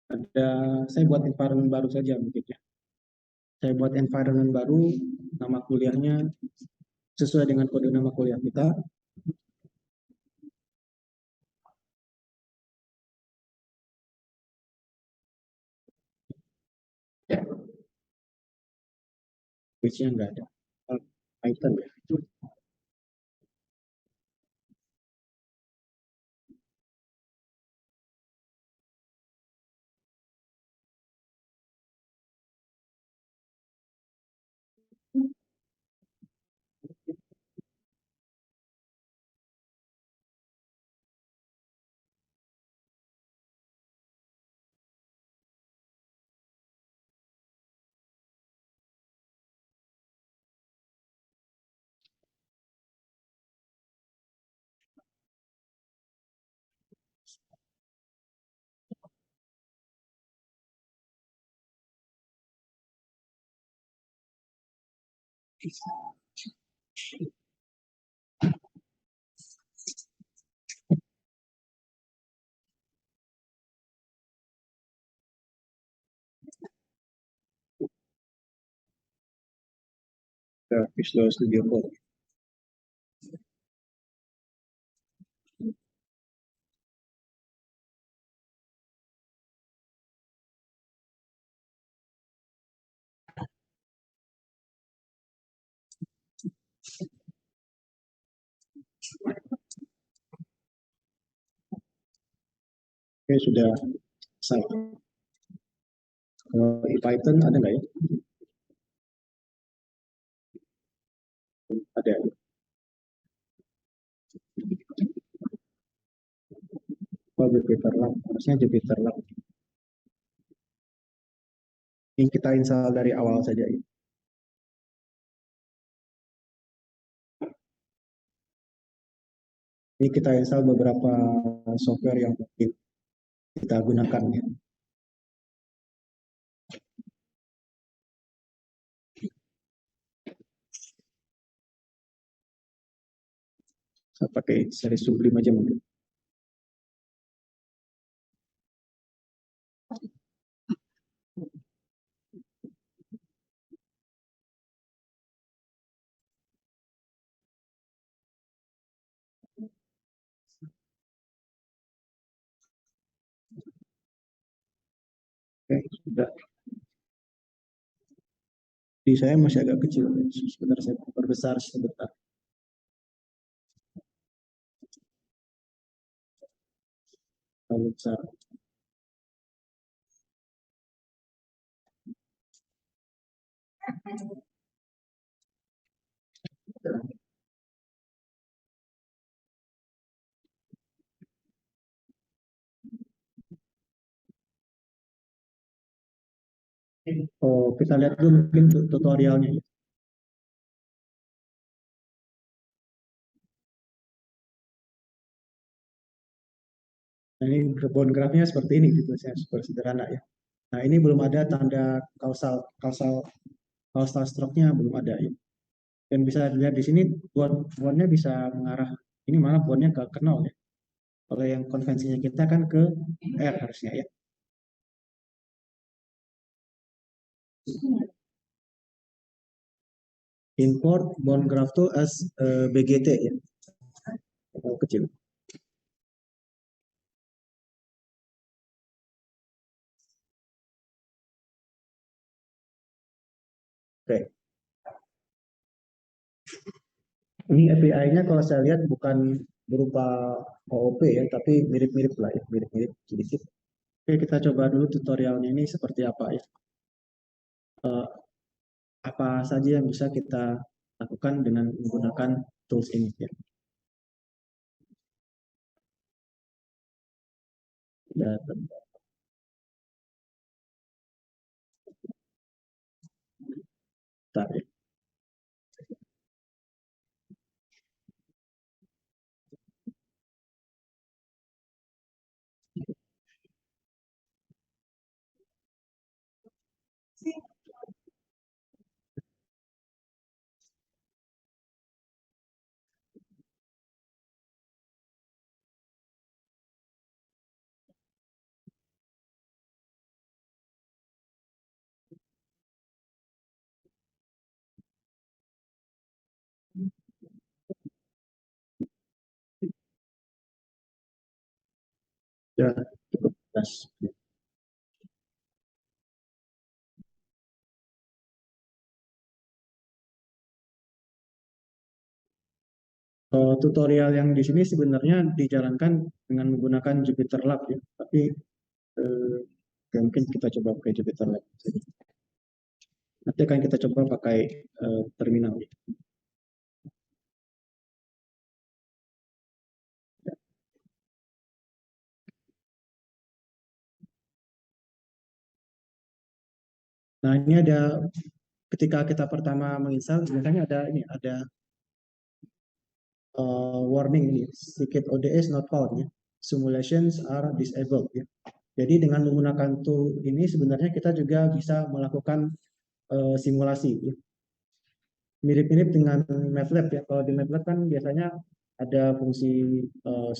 ada saya buat environment baru saja mungkin ya. Saya buat environment baru, nama kuliahnya sesuai dengan kode nama kuliah kita. Ya, which-nya nggak ada. Python ya. Ke Visual Studio Code. Oke, sudah selesai. Kalau di Python ada nggak ya? Ada. Oh, Jupyter Lab. Harusnya Jupyter Lab. Ini kita install dari awal saja ya. Ini kita install beberapa software yang mungkin kita gunakan ya. Saya pakai seri Sublime aja mungkin. Oke, sudah. Di saya masih agak kecil. Sebentar saya perbesar sebentar. Terlalu besar. Oh, kita lihat dulu mungkin tutorialnya. Nah, ini bone graph-nya seperti ini gitu, saya super sederhana ya. Nah, ini belum ada tanda causal causal causal stroke-nya belum ada ya. Dan bisa dilihat di sini bone-nya bisa mengarah ini malah bone-nya ke nol ya. Kalau yang konvensinya kita kan ke R harusnya ya. Import bone graph to as BGT ya. Oh, kecil. Oke. Ini API-nya kalau saya lihat bukan berupa OOP ya, tapi mirip-mirip lah ya, mirip-mirip sedikit. Oke, kita coba dulu tutorialnya ini seperti apa ya. Eh, apa saja yang bisa kita lakukan dengan menggunakan tools ini ya. Ya, bentar ya. Ya, cukup jelas. Tutorial yang di sini sebenarnya dijalankan dengan menggunakan Jupyter Lab ya, tapi eh, ya mungkin kita coba pakai Jupyter Lab. Nanti akan kita coba pakai terminal. Nah, ini ada ketika kita pertama menginstal, biasanya ada ini, ada warning ini, Scikit ODS not found ya. Simulations are disabled ya. Jadi dengan menggunakan tool ini sebenarnya kita juga bisa melakukan simulasi ya. Mirip-mirip dengan MATLAB ya. Kalau di MATLAB kan biasanya ada uh,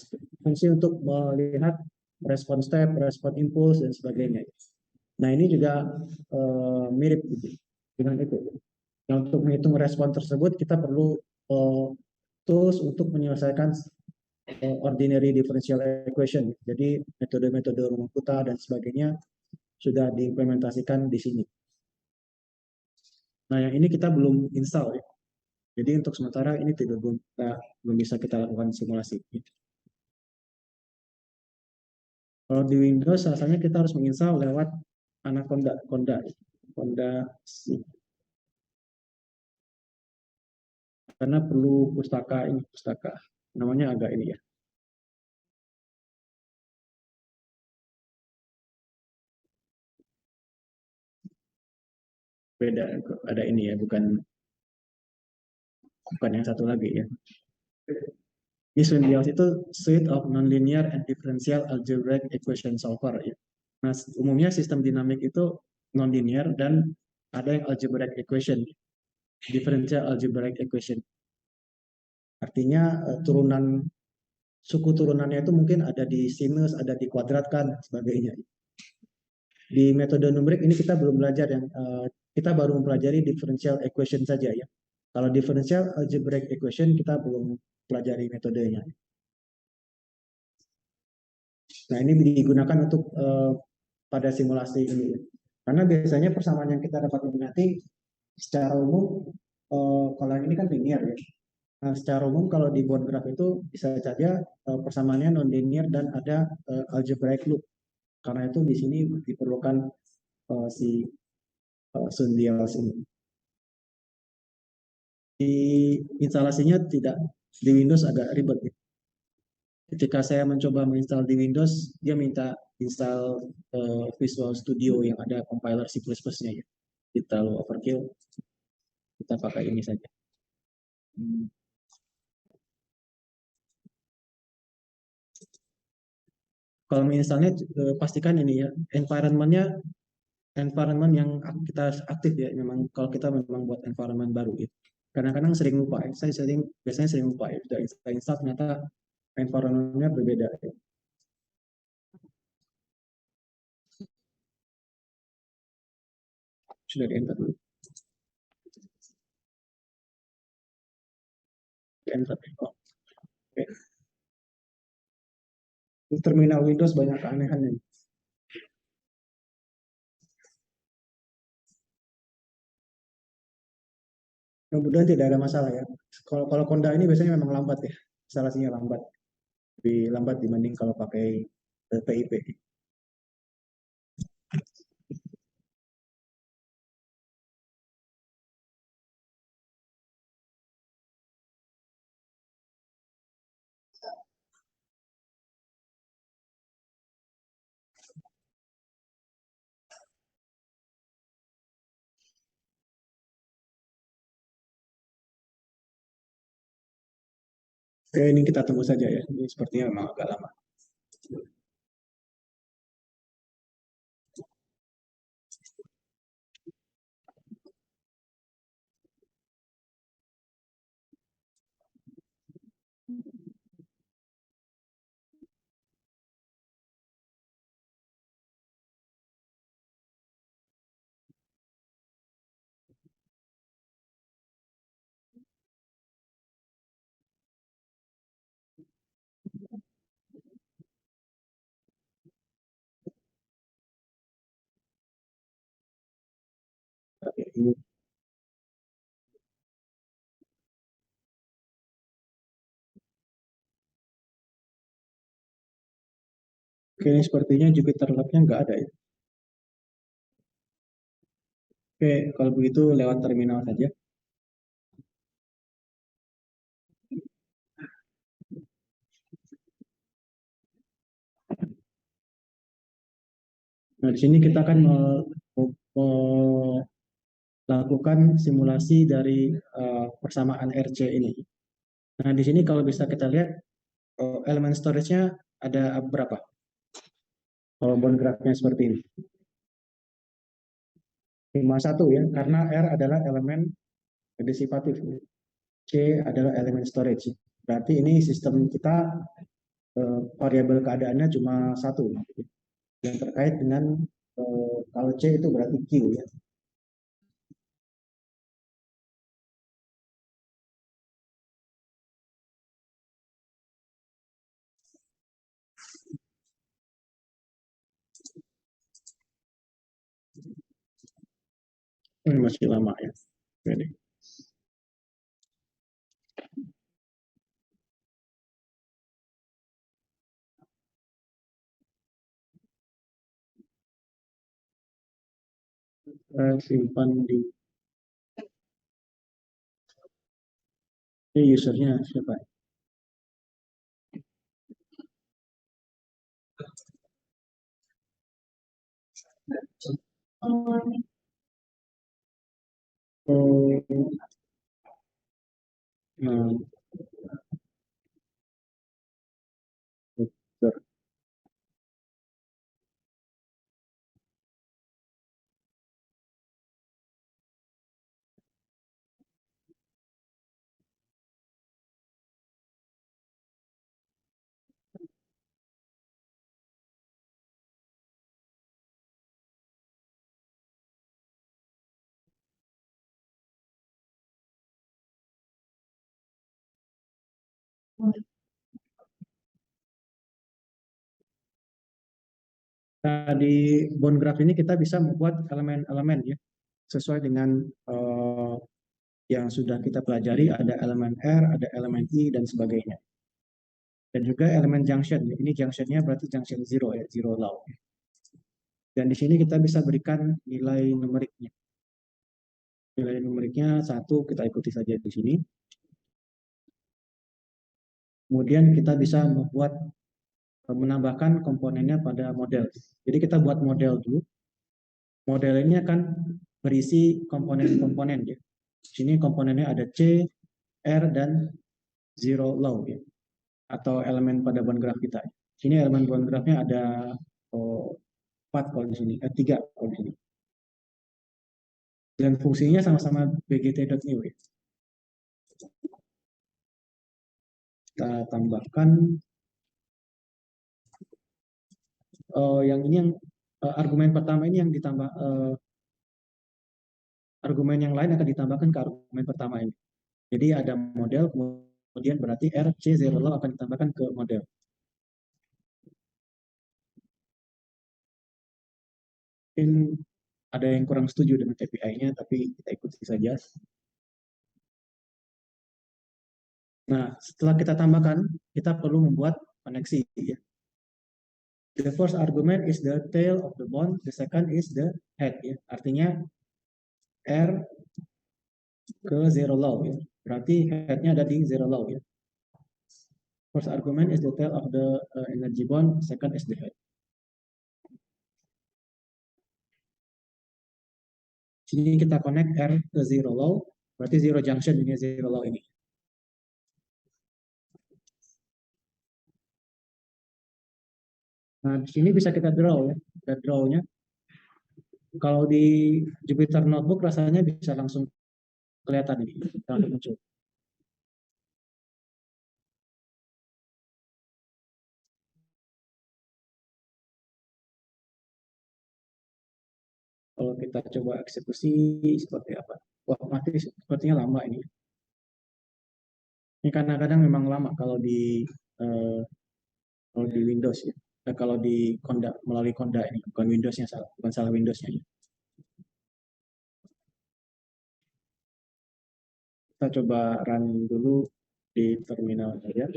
fungsi untuk melihat respon step, respon impuls dan sebagainya. Nah, ini juga mirip gitu dengan itu. Nah, untuk menghitung respon tersebut kita perlu tools untuk menyelesaikan ordinary differential equation. Jadi metode-metode rumah putar dan sebagainya sudah diimplementasikan di sini. Nah, yang ini kita belum install ya. Jadi untuk sementara ini belum bisa kita lakukan simulasi. Kalau di Windows, rasanya kita harus menginstal lewat Anaconda, Conda, karena perlu pustaka namanya agak ini ya, beda, ada ini ya, bukan bukan yang satu lagi ya. Ini Swindials itu suite of nonlinear and differential algebraic equation solver ya. Nah, umumnya sistem dinamik itu nonlinear dan ada yang algebraic equation, differential algebraic equation. Artinya suku turunannya itu mungkin ada di sinus, ada di kuadratkan, dan sebagainya. Di metode numerik ini kita belum belajar kita baru mempelajari differential equation saja ya. Kalau differential algebraic equation kita belum pelajari metodenya. Nah, ini digunakan untuk pada simulasi ini. Karena biasanya persamaan yang kita dapat nanti secara umum, kalau yang ini kan linear ya. Nah, secara umum kalau di bond graph itu bisa saja persamaannya non-linear dan ada algebraic loop. Karena itu di sini diperlukan si Sundials ini. Di instalasinya tidak, di Windows agak ribet ya. Ketika saya mencoba menginstal di Windows, dia minta install Visual Studio yang ada compiler C++-nya ya. Kita terlalu overkill, kita pakai ini saja. Kalau menginstalnya pastikan ini ya, environment yang kita aktif ya. Memang kalau kita memang buat environment baru ya. Kadang-kadang sering lupa ya. Biasanya sering lupa ya. Sudah install ternyata environment-nya berbeda ya. Sudah di enter dulu. Di enter. Oh, oke. Di terminal Windows banyak keanehannya. Kemudian tidak ada masalah ya. Kalau Konda ini biasanya memang lambat ya. Instalasinya lambat. Lebih lambat dibanding kalau pakai PIP. Oke, ini kita tunggu saja ya. Ini sepertinya memang agak lama. Oke, ini Oke, ini sepertinya Jupyter Lab-nya nggak ada ya. Oke, kalau begitu lewat terminal saja. Nah, di sini kita akan melakukan simulasi dari persamaan RC ini. Nah, di sini kalau bisa kita lihat elemen storage-nya ada berapa? Kalau bond graph-nya seperti ini. 51 ya, karena R adalah elemen disipatif. C adalah elemen storage. Berarti ini sistem kita variabel keadaannya cuma satu. Yang terkait dengan kalau C itu berarti Q ya. Ini masih lama ya. Oke. Simpan di ini usernya siapa? Oh, nah, user. Nah, di bond graph ini kita bisa membuat elemen-elemen ya sesuai dengan yang sudah kita pelajari. Ada elemen R, ada elemen I dan sebagainya. Dan juga elemen junction. Ini junctionnya berarti junction zero ya, zero law. Dan di sini kita bisa berikan nilai numeriknya. Nilai numeriknya satu kita ikuti saja di sini. Kemudian kita bisa membuat menambahkan komponennya pada model. Jadi kita buat model dulu. Model ini akan berisi komponen-komponen ya. Di sini komponennya ada C, R, dan zero low ya. Atau elemen pada bond graph kita. Sini elemen bond graphnya ada oh, 4 kalau di sini, 3 kalau di sini. Dan fungsinya sama-sama bgt.new ya. Kita tambahkan yang ini yang argumen pertama ini yang ditambah argumen yang lain akan ditambahkan ke argumen pertama ini. Jadi ada model kemudian berarti R C zero law akan ditambahkan ke model. Mungkin ada yang kurang setuju dengan KPI-nya tapi kita ikuti saja. Nah, setelah kita tambahkan, kita perlu membuat koneksi ya. The first argument is the tail of the bond, the second is the head ya. Artinya R ke zero law ya. Berarti headnya ada di zero law ya. First argument is the tail of the energy bond, second is the head. Sini kita connect R ke zero law, berarti zero junction ini zero law ini. Nah, di sini bisa kita draw ya. Kita draw-nya. Kalau di Jupyter Notebook rasanya bisa langsung kelihatan ini, langsung muncul. Kalau kita coba eksekusi seperti apa? Wah, mati sepertinya lama ini. Ini kadang-kadang memang lama eh, kalau di Windows ya. Kalau di Conda melalui Conda ini bukan Windowsnya salah, bukan salah Windowsnya. Kita coba run dulu di terminal saja.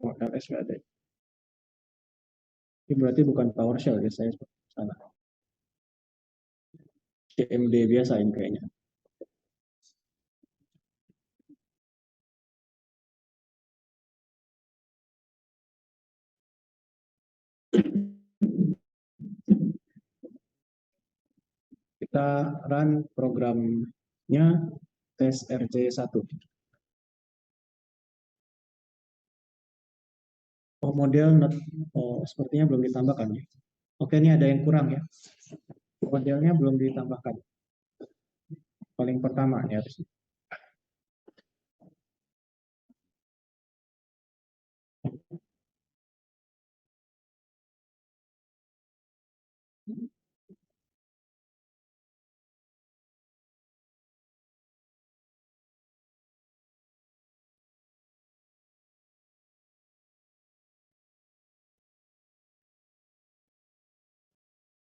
Oh, LS nggak ada. Ini berarti bukan PowerShell ya, saya salah. CMD biasa ini kayaknya. Kita run programnya tes RC1. Oh, model sepertinya belum ditambahkan ya. Oke, ini ada yang kurang ya. Modelnya belum ditambahkan. Paling pertama ya.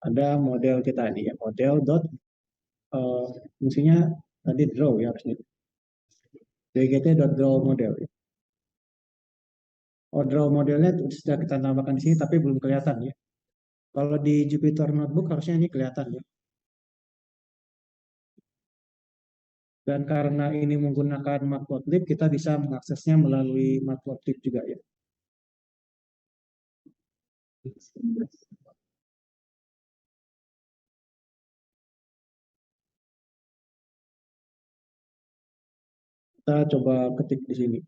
Ada model kita ini ya. Model dot fungsinya tadi draw ya harusnya. dgt.draw model ya. Oh, draw modelnya sudah kita tambahkan di sini tapi belum kelihatan ya. Kalau di Jupyter Notebook harusnya ini kelihatan ya. Dan karena ini menggunakan Matplotlib, kita bisa mengaksesnya melalui Matplotlib juga ya. Kita coba ketik di sini.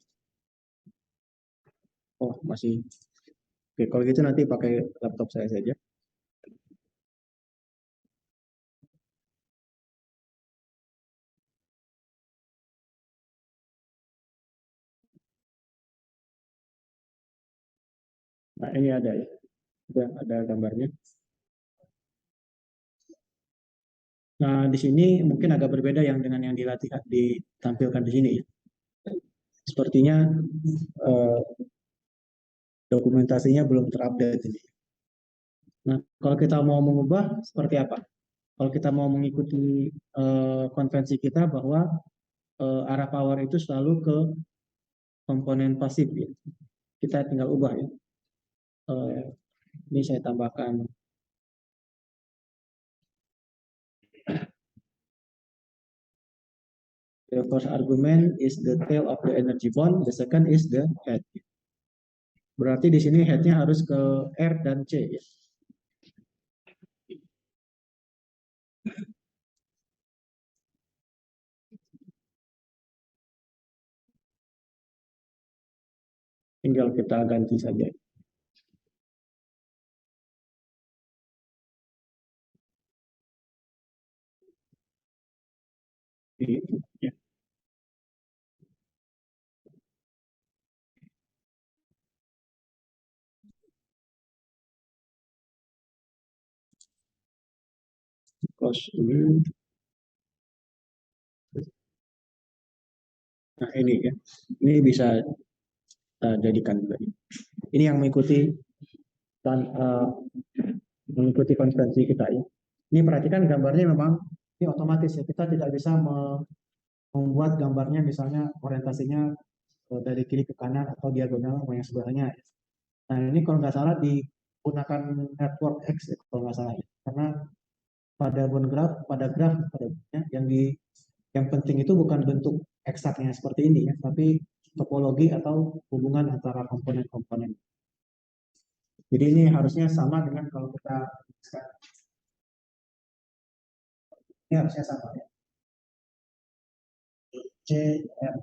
Oh, masih. Oke, kalau gitu nanti pakai laptop saya saja. Nah, ini ada ya. Sudah ada gambarnya. Nah, di sini mungkin agak berbeda yang dengan yang dilatih ditampilkan di sini ya. Sepertinya eh, dokumentasinya belum terupdate ini. Nah, kalau kita mau mengubah seperti apa? Kalau kita mau mengikuti konvensi kita bahwa arah power itu selalu ke komponen pasif ya. Kita tinggal ubah ya. Eh, ini saya tambahkan the first argument is the tail of the energy bond, the second is the head. Berarti di sini headnya harus ke R dan C ya. Tinggal kita ganti saja. Ya. Close ini. Nah ini ya, ini bisa kita jadikan juga. Ini yang mengikuti konvensi kita ya. Ini perhatikan gambarnya memang ini otomatis ya. Kita tidak bisa membuat gambarnya misalnya orientasinya dari kiri ke kanan atau diagonal atau yang sebelahnya. Nah ini kalau nggak salah digunakan network X ya, kalau nggak salah ya. Karena pada graf yang penting itu bukan bentuk eksaknya seperti ini ya, tapi topologi atau hubungan antara komponen-komponen. Jadi ini harusnya sama dengan kalau kita ini harusnya sama ya. C R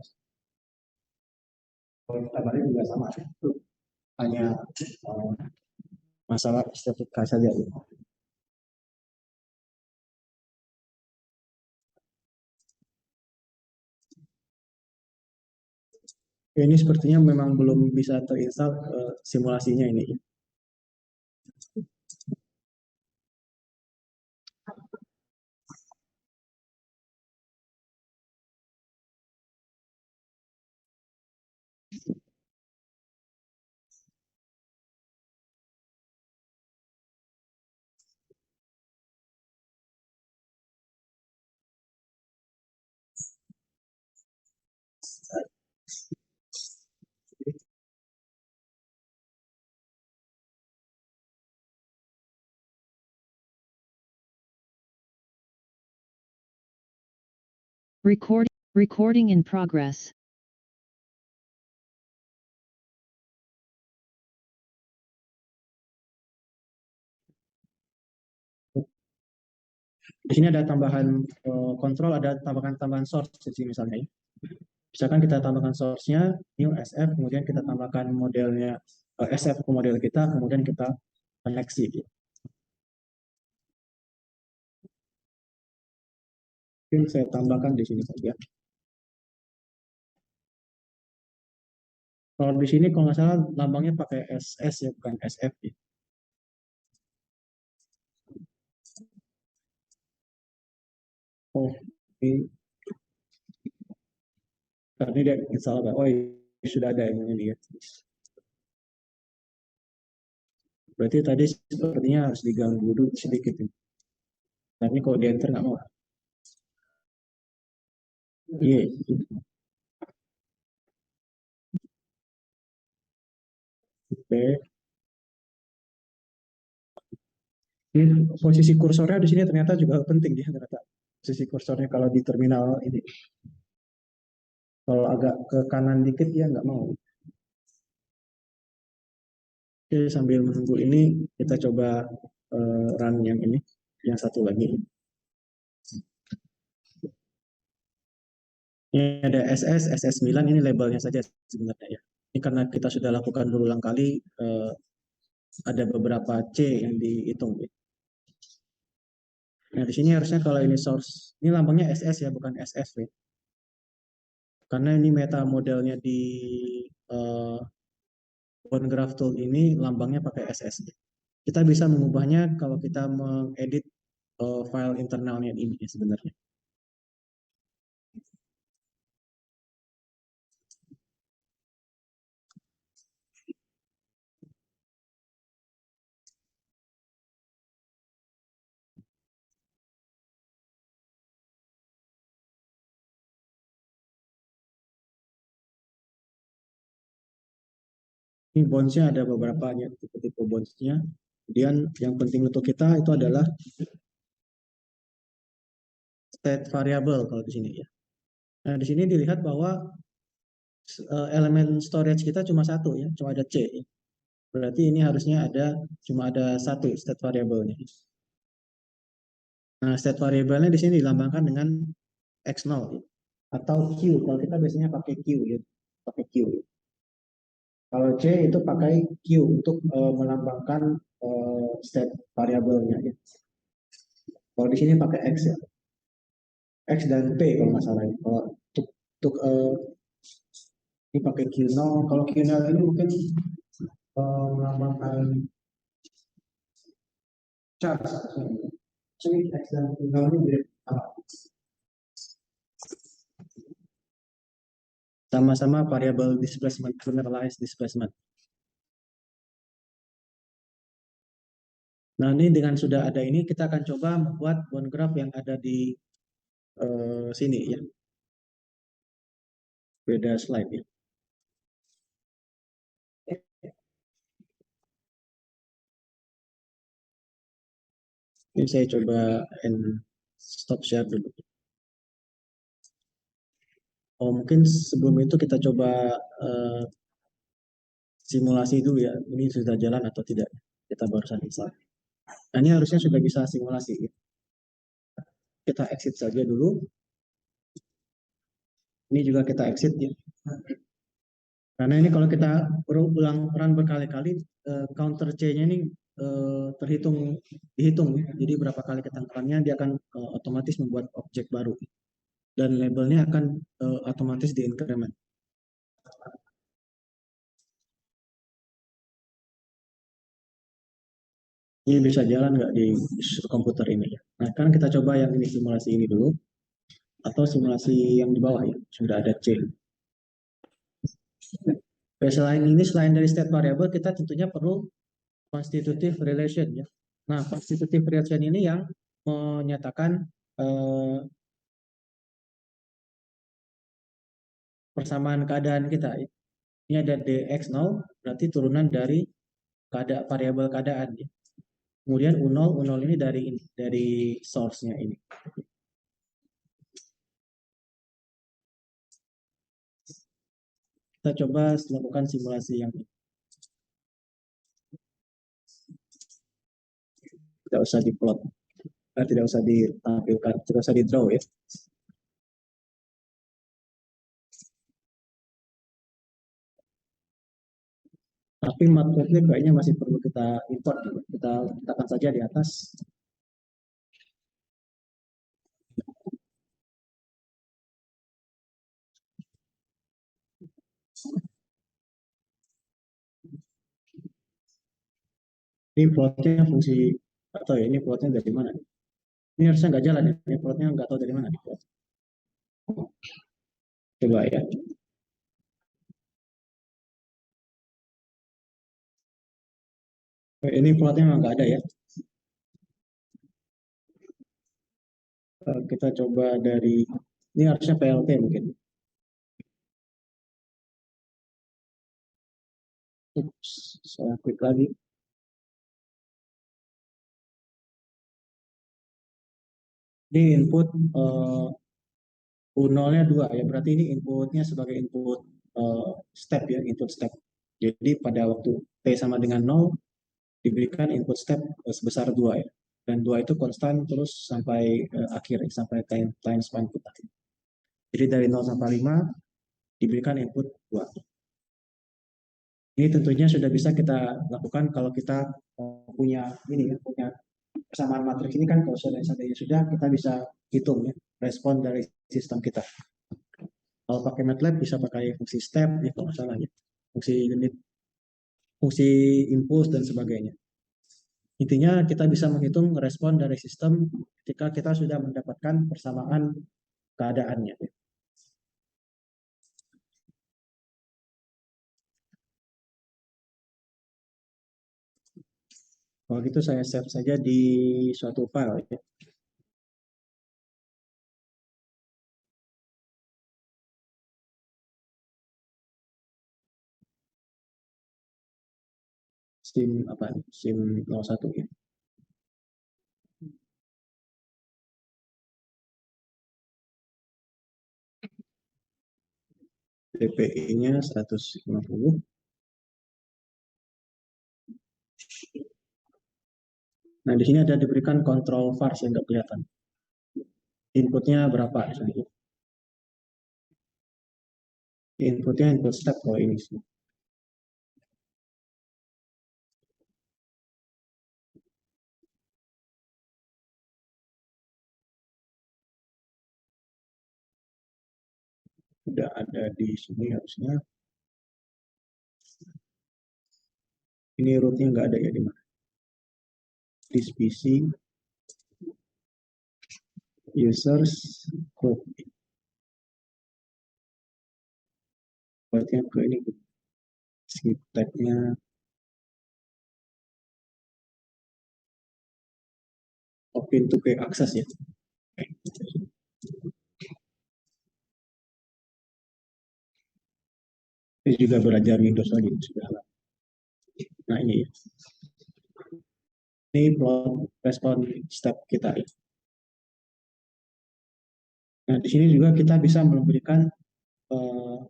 kalau kita balik juga sama ya. Itu hanya uh, masalah estetika saja ya. Ini sepertinya memang belum bisa terinstall simulasinya ini. Recording in progress. Di sini ada tambahan kontrol, ada tambahan source di sini misalnya. Misalkan kita tambahkan source-nya new SF, kemudian kita tambahkan modelnya SF ke model kita, kemudian kita koneksi. Mungkin saya tambahkan di sini saja. Kalau di sini kalau nggak salah lambangnya pakai SS ya, bukan SF ya. Oh, ini karena dia salah. Oh, sudah ada yang ini ya. Berarti tadi sepertinya harus diganggu dulu sedikit. Tapi kalau di enter nggak mau. Iya. Oke. Ini posisi kursornya di sini ternyata juga penting ya ternyata. Posisi kursornya kalau di terminal ini. Kalau agak ke kanan dikit ya nggak mau. Oke, sambil menunggu ini kita coba run yang ini, yang satu lagi. Ini ada SS, SS9 ini labelnya saja sebenarnya ya. Ini karena kita sudah lakukan berulang kali, ada beberapa C yang dihitung. Nah, di sini harusnya kalau ini source, ini lambangnya SS ya, bukan SF ya. Karena ini meta modelnya di Bone Graph Tool ini lambangnya pakai SS. Kita bisa mengubahnya kalau kita mengedit file internalnya ini sebenarnya. Ini bonds-nya ada beberapa tipe-tipe bonds-nya. Kemudian yang penting untuk kita itu adalah state variable kalau di sini ya. Nah, di sini dilihat bahwa elemen storage kita cuma satu ya, cuma ada C. Berarti ini harusnya cuma ada satu state variable-nya. Nah, state variable-nya di sini dilambangkan dengan X0 ya. Atau Q. Kalau kita biasanya pakai Q ya, pakai Q. Kalau C itu pakai Q untuk melambangkan state variable-nya ya. Kalau di sini pakai X ya. X dan P kalau nggak salah. Kalau untuk ini pakai Q0. Kalau Q0 ini mungkin melambangkan charge. Jadi X dan Q0 ini mirip sama-sama variable displacement, generalized displacement. Nah, ini dengan sudah ada ini, kita akan coba membuat bone graph yang ada di sini ya. Beda slide ya. Ini saya coba stop share dulu. Oh, mungkin sebelum itu kita coba simulasi dulu ya. Ini sudah jalan atau tidak? Kita barusan install. Nah, ini harusnya sudah bisa simulasi. Ya. Kita exit saja dulu. Ini juga kita exit ya. Karena ini kalau kita berulang run berkali-kali, counter C-nya ini dihitung. Jadi berapa kali kita runnya dia akan otomatis membuat objek baru. Dan labelnya akan otomatis di-increment. Ini bisa jalan nggak di komputer ini ya. Nah, kan kita coba yang ini simulasi ini dulu. Atau simulasi yang di bawah ya, sudah ada C. Selain ini, selain dari state variable, kita tentunya perlu constitutive relation ya. Nah, constitutive relation ini yang menyatakan persamaan keadaan kita. Ini ada dx0, berarti turunan dari variabel keadaan. Ya. Kemudian U0, U0 ini dari source-nya ini. Kita coba lakukan simulasi yang tidak usah diplot, tidak usah ditampilkan, tidak usah di draw ya. Tapi matplotlib kayaknya masih perlu kita import. Kita letakkan saja di atas. Ini plotnya fungsi, atau ya ini plotnya dari mana? Ini harusnya nggak jalan ya, ini plotnya nggak tahu dari mana nih plot. Coba ya. Ini plotnya memang nggak ada ya. Kita coba dari, ini harusnya PLT mungkin. Ups, saya klik lagi. Ini input U0-nya 2 ya, berarti ini inputnya sebagai input step ya, input step. Jadi pada waktu T sama dengan 0, diberikan input step sebesar 2 ya. Dan 2 itu konstan terus sampai akhir, sampai time span kita. Jadi dari 0 sampai 5 diberikan input 2. Ini tentunya sudah bisa kita lakukan kalau kita punya ini ya, punya persamaan matriks ini kan kalau seandainya sudah kita bisa hitung ya respon dari sistem kita. Kalau pakai MATLAB bisa pakai fungsi step ya kalau nggak salah ya, fungsi unit, fungsi impuls dan sebagainya. Intinya kita bisa menghitung respon dari sistem ketika kita sudah mendapatkan persamaan keadaannya. Kalau gitu saya save saja di suatu file ya. SIM apa nih? SIM 01 ya. DPI-nya 150. Nah, di sini ada diberikan kontrol vars yang nggak kelihatan. Inputnya berapa di sini? Inputnya input step kalau ini sih. Udah ada di sini harusnya. Ini rootnya nggak ada ya di mana? This PC users group. Berarti ke ini skip tag-nya open to quick access ya. Ini juga belajar Windows lagi sudah. Nah ini ya. Ini plot respon step kita ya. Nah di sini juga kita bisa memberikan uh,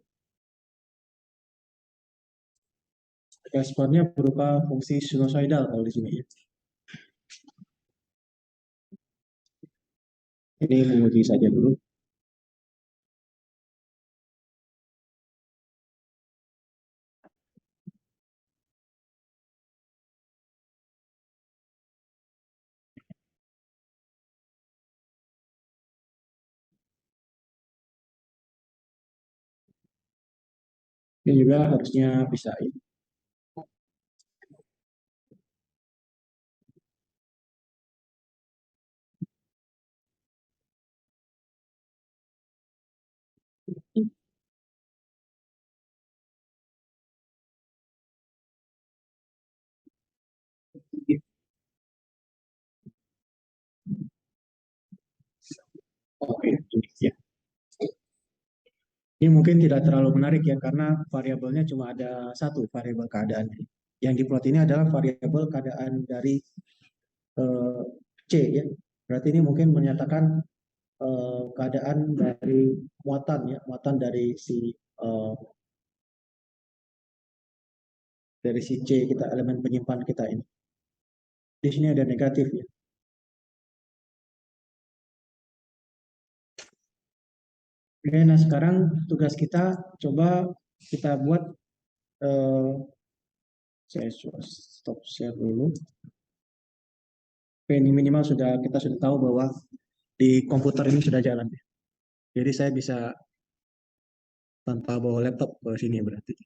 responnya berupa fungsi sinusoidal kalau di sini ya. Ini menguji saja dulu. Ini juga harusnya bisa ya. Oke, ya. Ini mungkin tidak terlalu menarik ya karena variabelnya cuma ada satu variabel keadaan. Yang diplot ini adalah variabel keadaan dari eh, C ya. Berarti ini mungkin menyatakan keadaan dari muatan ya, muatan dari si dari si C kita, elemen penyimpan kita ini. Di sini ada negatif ya. Oke, nah sekarang tugas kita coba kita buat saya stop share dulu. Oke, ini minimal kita sudah tahu bahwa di komputer ini sudah jalan ya. Jadi saya bisa tanpa bawa laptop ke sini berarti.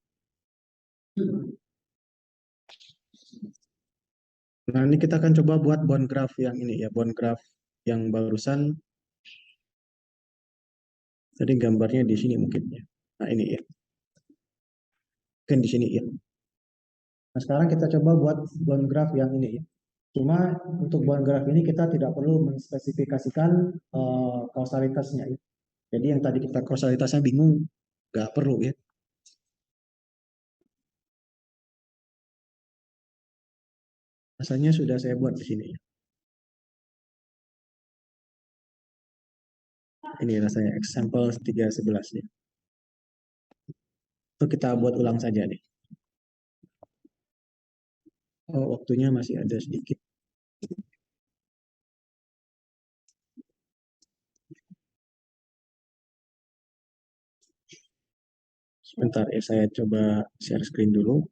Nah, ini kita akan coba buat bond graph yang ini ya, bond graph yang barusan tadi gambarnya di sini mungkin ya. Nah, ini ya. Mungkin di sini ya. Nah, sekarang kita coba buat bond graph yang ini ya. Cuma untuk bond graph ini kita tidak perlu menspesifikasikan kausalitasnya ya. Jadi yang tadi kita kausalitasnya bingung, nggak perlu ya. Rasanya sudah saya buat di sini ya. Ini rasanya example 311 ya. Itu kita buat ulang saja nih. Oh, waktunya masih ada sedikit. Sebentar ya, saya coba share screen dulu.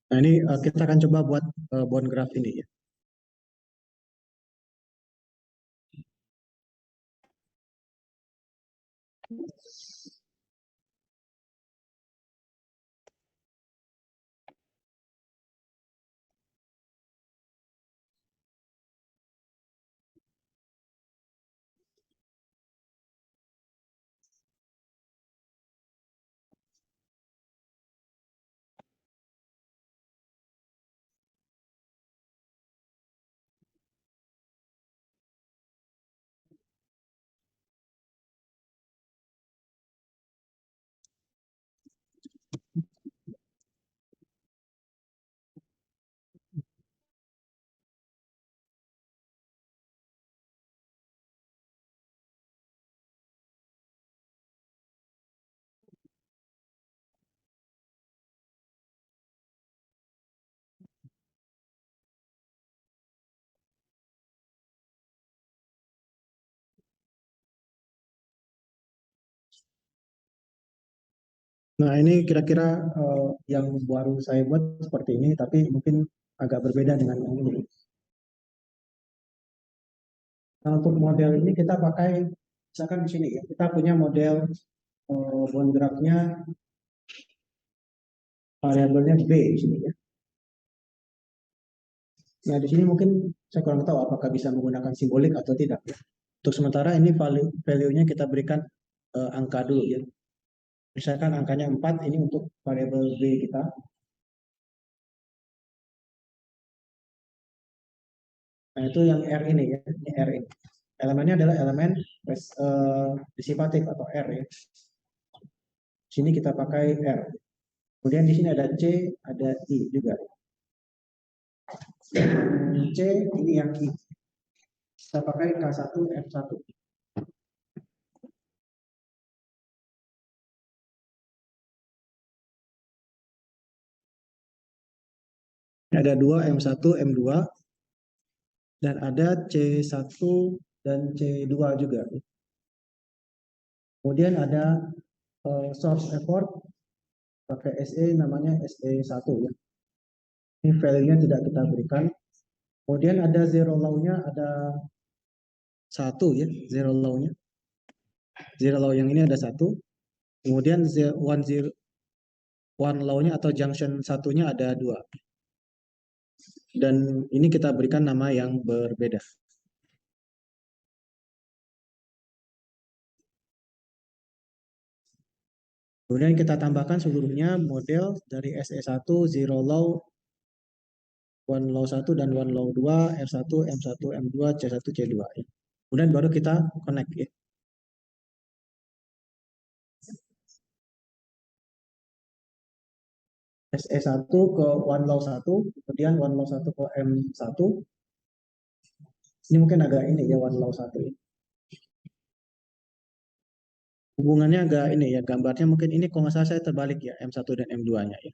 Nah, ini kita akan coba buat bond graph ini ya. Nah, ini kira-kira yang baru saya buat seperti ini, tapi mungkin agak berbeda dengan yang ini. Nah, untuk model ini kita pakai, misalkan di sini ya, kita punya model bond graph-nya variabelnya B di sini ya. Nah, di sini mungkin saya kurang tahu apakah bisa menggunakan simbolik atau tidak ya. Untuk sementara ini value-nya kita berikan angka dulu ya. Misalkan angkanya 4 ini untuk variabel B kita. Nah, itu yang R ini ya, ini R ini. Elemennya adalah elemen disipatif atau R ya. Sini kita pakai R. Kemudian di sini ada C, ada I juga. C ini yang I. Kita pakai K1, F1. Ada dua M1, M2, dan ada C1 dan C2 juga. Kemudian ada source effort pakai SE namanya SE1 ya. Ini value-nya tidak kita berikan. Kemudian ada zero law-nya ada satu ya, zero law-nya. Zero law yang ini ada satu. Kemudian one law-nya atau junction satunya ada dua. Dan ini kita berikan nama yang berbeda. Kemudian kita tambahkan seluruhnya model dari SE1, zero law, one law 1 dan one law 2, R1, M1, M2, C1, C2. Ya. Kemudian baru kita connect ya. SE1 ke one law 1, kemudian one law 1 ke M1. Ini mungkin agak ini ya one law 1 ini. Hubungannya agak ini ya, gambarnya mungkin ini kalau nggak salah saya terbalik ya, M1 dan M2-nya ya.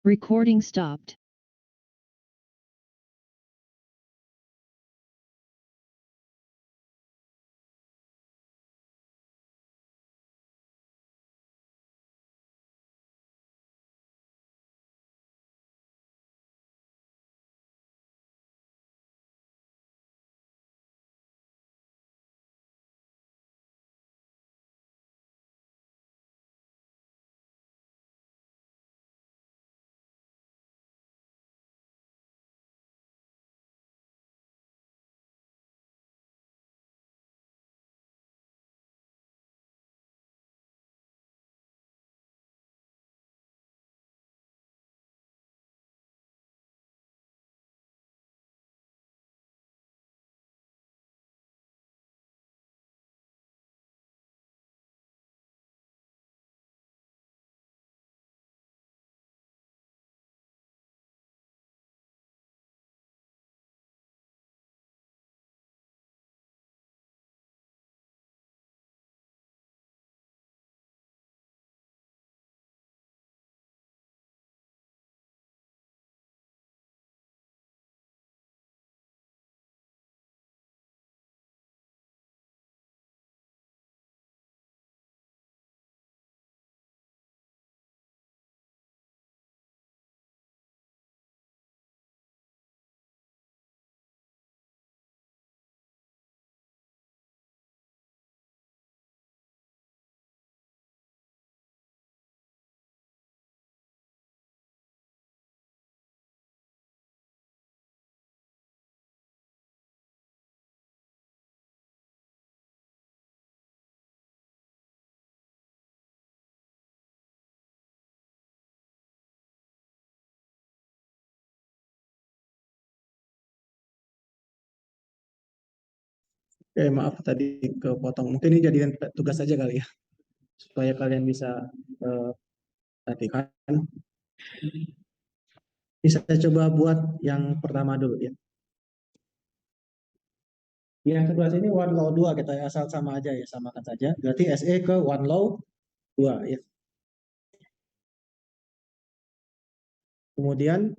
Recording stopped. Maaf tadi kepotong. Mungkin ini jadikan tugas saja kali ya, supaya kalian bisa perhatikan. Bisa coba buat yang pertama dulu ya. Yang sebelah sini one law 2 kita asal sama aja ya, samakan saja. Berarti SE ke one law 2 ya. Kemudian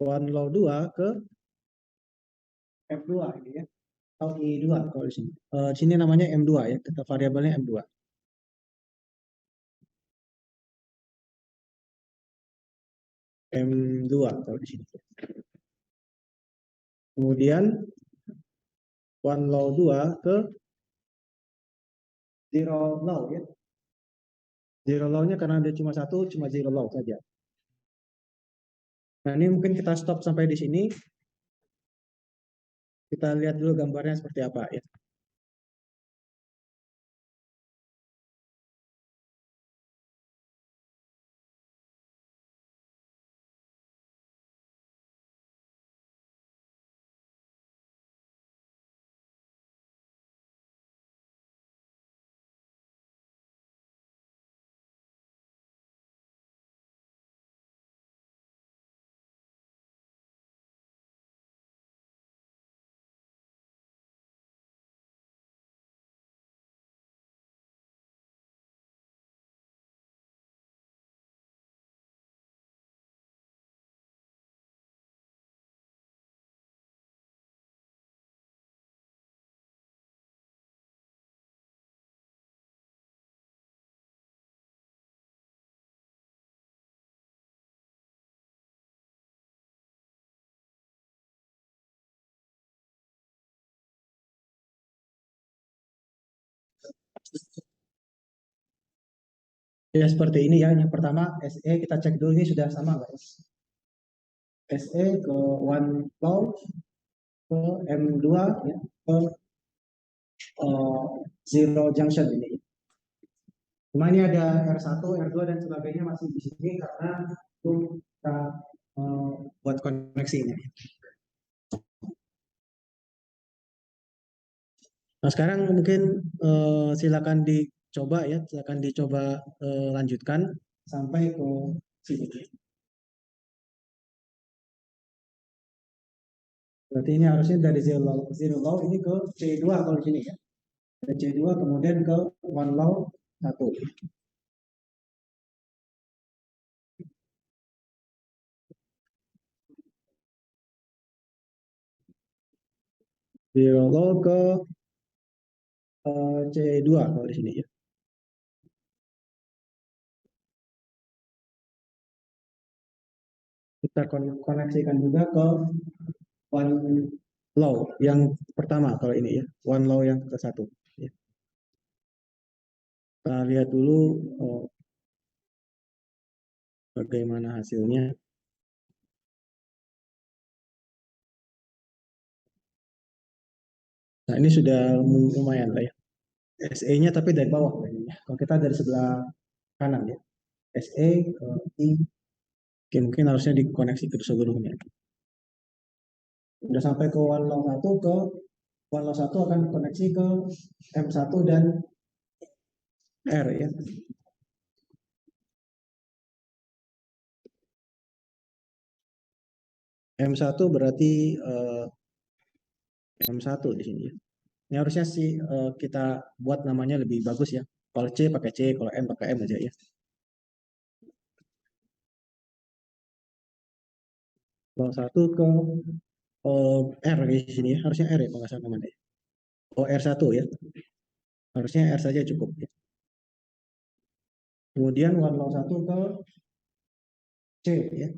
one law 2 ke F2 ini ya. Atau I2 kalau di sini. Di sini namanya M2 ya, tetap variabelnya M2. M2 kalau di sini. Kemudian one law 2 ke zero law ya. Zero law-nya karena ada cuma satu, cuma zero law saja. Nah, ini mungkin kita stop sampai di sini. Kita lihat dulu gambarnya seperti apa ya. Ya seperti ini ya. Yang pertama SE kita cek dulu ini sudah sama nggak ya? SE ke one low ke M2 ya, ke zero junction ini. Cuma ini ada R1, R2 dan sebagainya masih di sini karena itu kita eh, buat koneksinya. Nah, sekarang mungkin silakan dicoba ya, silakan dicoba lanjutkan sampai ke sini. Berarti ini harusnya dari zero low ini ke C2 kalau di sini ya. Ke C2 kemudian ke one low 1. Zero low ke C2 kalau di sini ya. Kita koneksikan juga ke one low yang pertama kalau ini ya. One low yang ke satu. Ya. Kita lihat dulu bagaimana hasilnya. Nah ini sudah lumayan lah ya. SE-nya tapi dari bawah kayaknya. Kalau kita dari sebelah kanan ya. SE ke I. Oke, mungkin harusnya dikoneksi ke sebelumnya. Sudah sampai ke one low 1 ke one low 1 akan koneksi ke M1 dan R ya. M1 berarti M1 di sini ya. Ini harusnya sih kita buat namanya lebih bagus ya. Kalau C pakai C, kalau M pakai M aja ya. Kalau satu ke R di sini ya. Harusnya R ya kalau nggak salah namanya. Oh R1 ya. Harusnya R saja cukup ya. Kemudian warna satu ke C ya.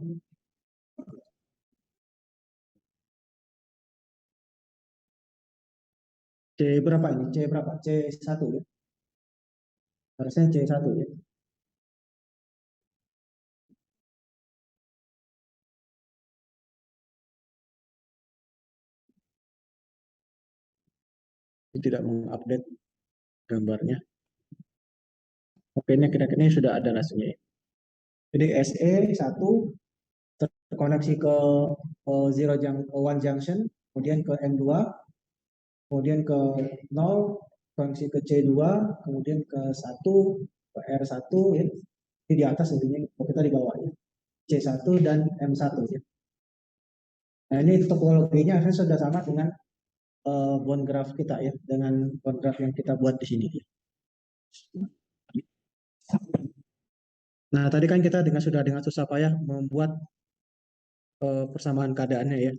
C berapa ini? C berapa? C1 ya. Harusnya C1 ya. Ini tidak mengupdate gambarnya. Oke, ini kira-kira sudah ada hasilnya ya. Jadi SE1 terkoneksi ke one junction, kemudian ke M2, kemudian ke 0, koneksi ke C2, kemudian ke 1, ke R1 ya. Ini di atas intinya, kita di bawah ya. C1 dan M1 ya. Nah ini topologinya sudah sama dengan bond graph kita ya, dengan bond graph yang kita buat di sini. Nah tadi kan kita sudah dengan susah payah membuat persamaan keadaannya ya.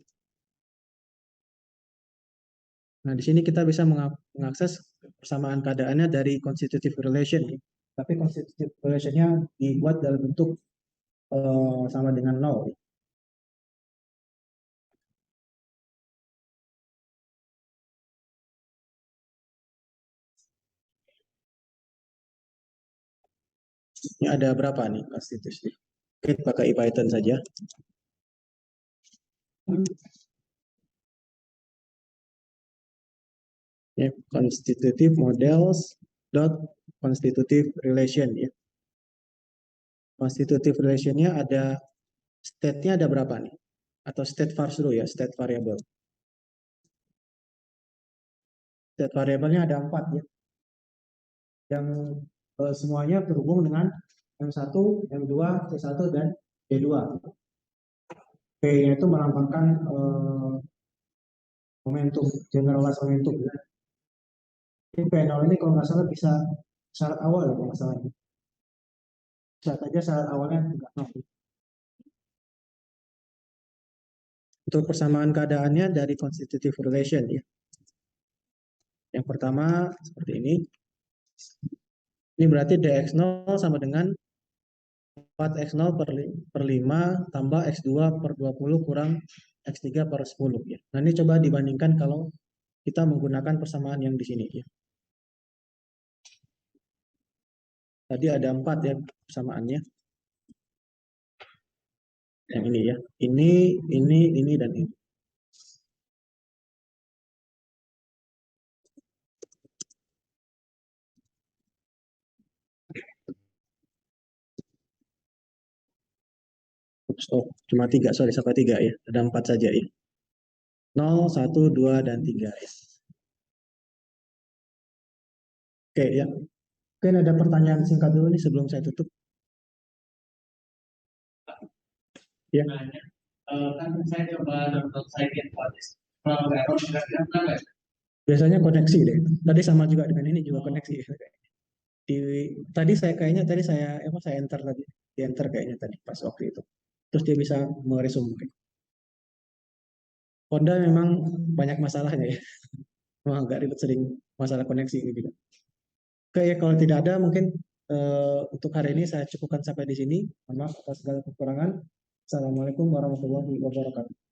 Nah di sini kita bisa mengakses persamaan keadaannya dari constitutive relation ya. Tapi constitutive relationnya dibuat dalam bentuk sama dengan nol. Ini ada berapa nih constitutive? Kita pakai Python saja. Ya, constitutive models dot constitutive relation ya. Constitutive relationnya ada state-nya ada berapa nih? Atau state var dulu ya, state variable. State variabelnya ada 4 ya, yang semuanya terhubung dengan M1, M2, C1, dan C2. P-nya itu melambangkan momentum, generalized momentum. Ya. Ini P0 ini kalau nggak salah bisa syarat awal ya kalau nggak salah. Bisa saja syarat awalnya tidak nol. Untuk persamaan keadaannya dari constitutive relation ya. Yang pertama seperti ini. Ini berarti dx0 sama dengan 4x0 per 5 tambah x2 per 20 kurang x3 per 10 ya. Nah ini coba dibandingkan kalau kita menggunakan persamaan yang di sini ya. Tadi ada 4 ya persamaannya. Yang ini ya. Ini, dan ini. Oh, cuma 3, sorry, sampai 3 ya. Ada 4 saja ya. 0, 1, 2, dan 3 ya. Oke ya. Mungkin ada pertanyaan singkat dulu nih sebelum saya tutup. Ya. Kan saya coba download Scikit Watch. Kalau error kira-kira nggak? Biasanya koneksi deh. Tadi sama juga dengan ini juga koneksi. Di tadi saya saya enter tadi. Di enter kayaknya tadi pas waktu itu. Terus dia bisa meresume. Honda memang banyak masalahnya ya. Memang agak ribet sering masalah koneksi ini juga. Oke, ya, kalau tidak ada mungkin untuk hari ini saya cukupkan sampai di sini. Mohon maaf atas segala kekurangan. Assalamualaikum warahmatullahi wabarakatuh.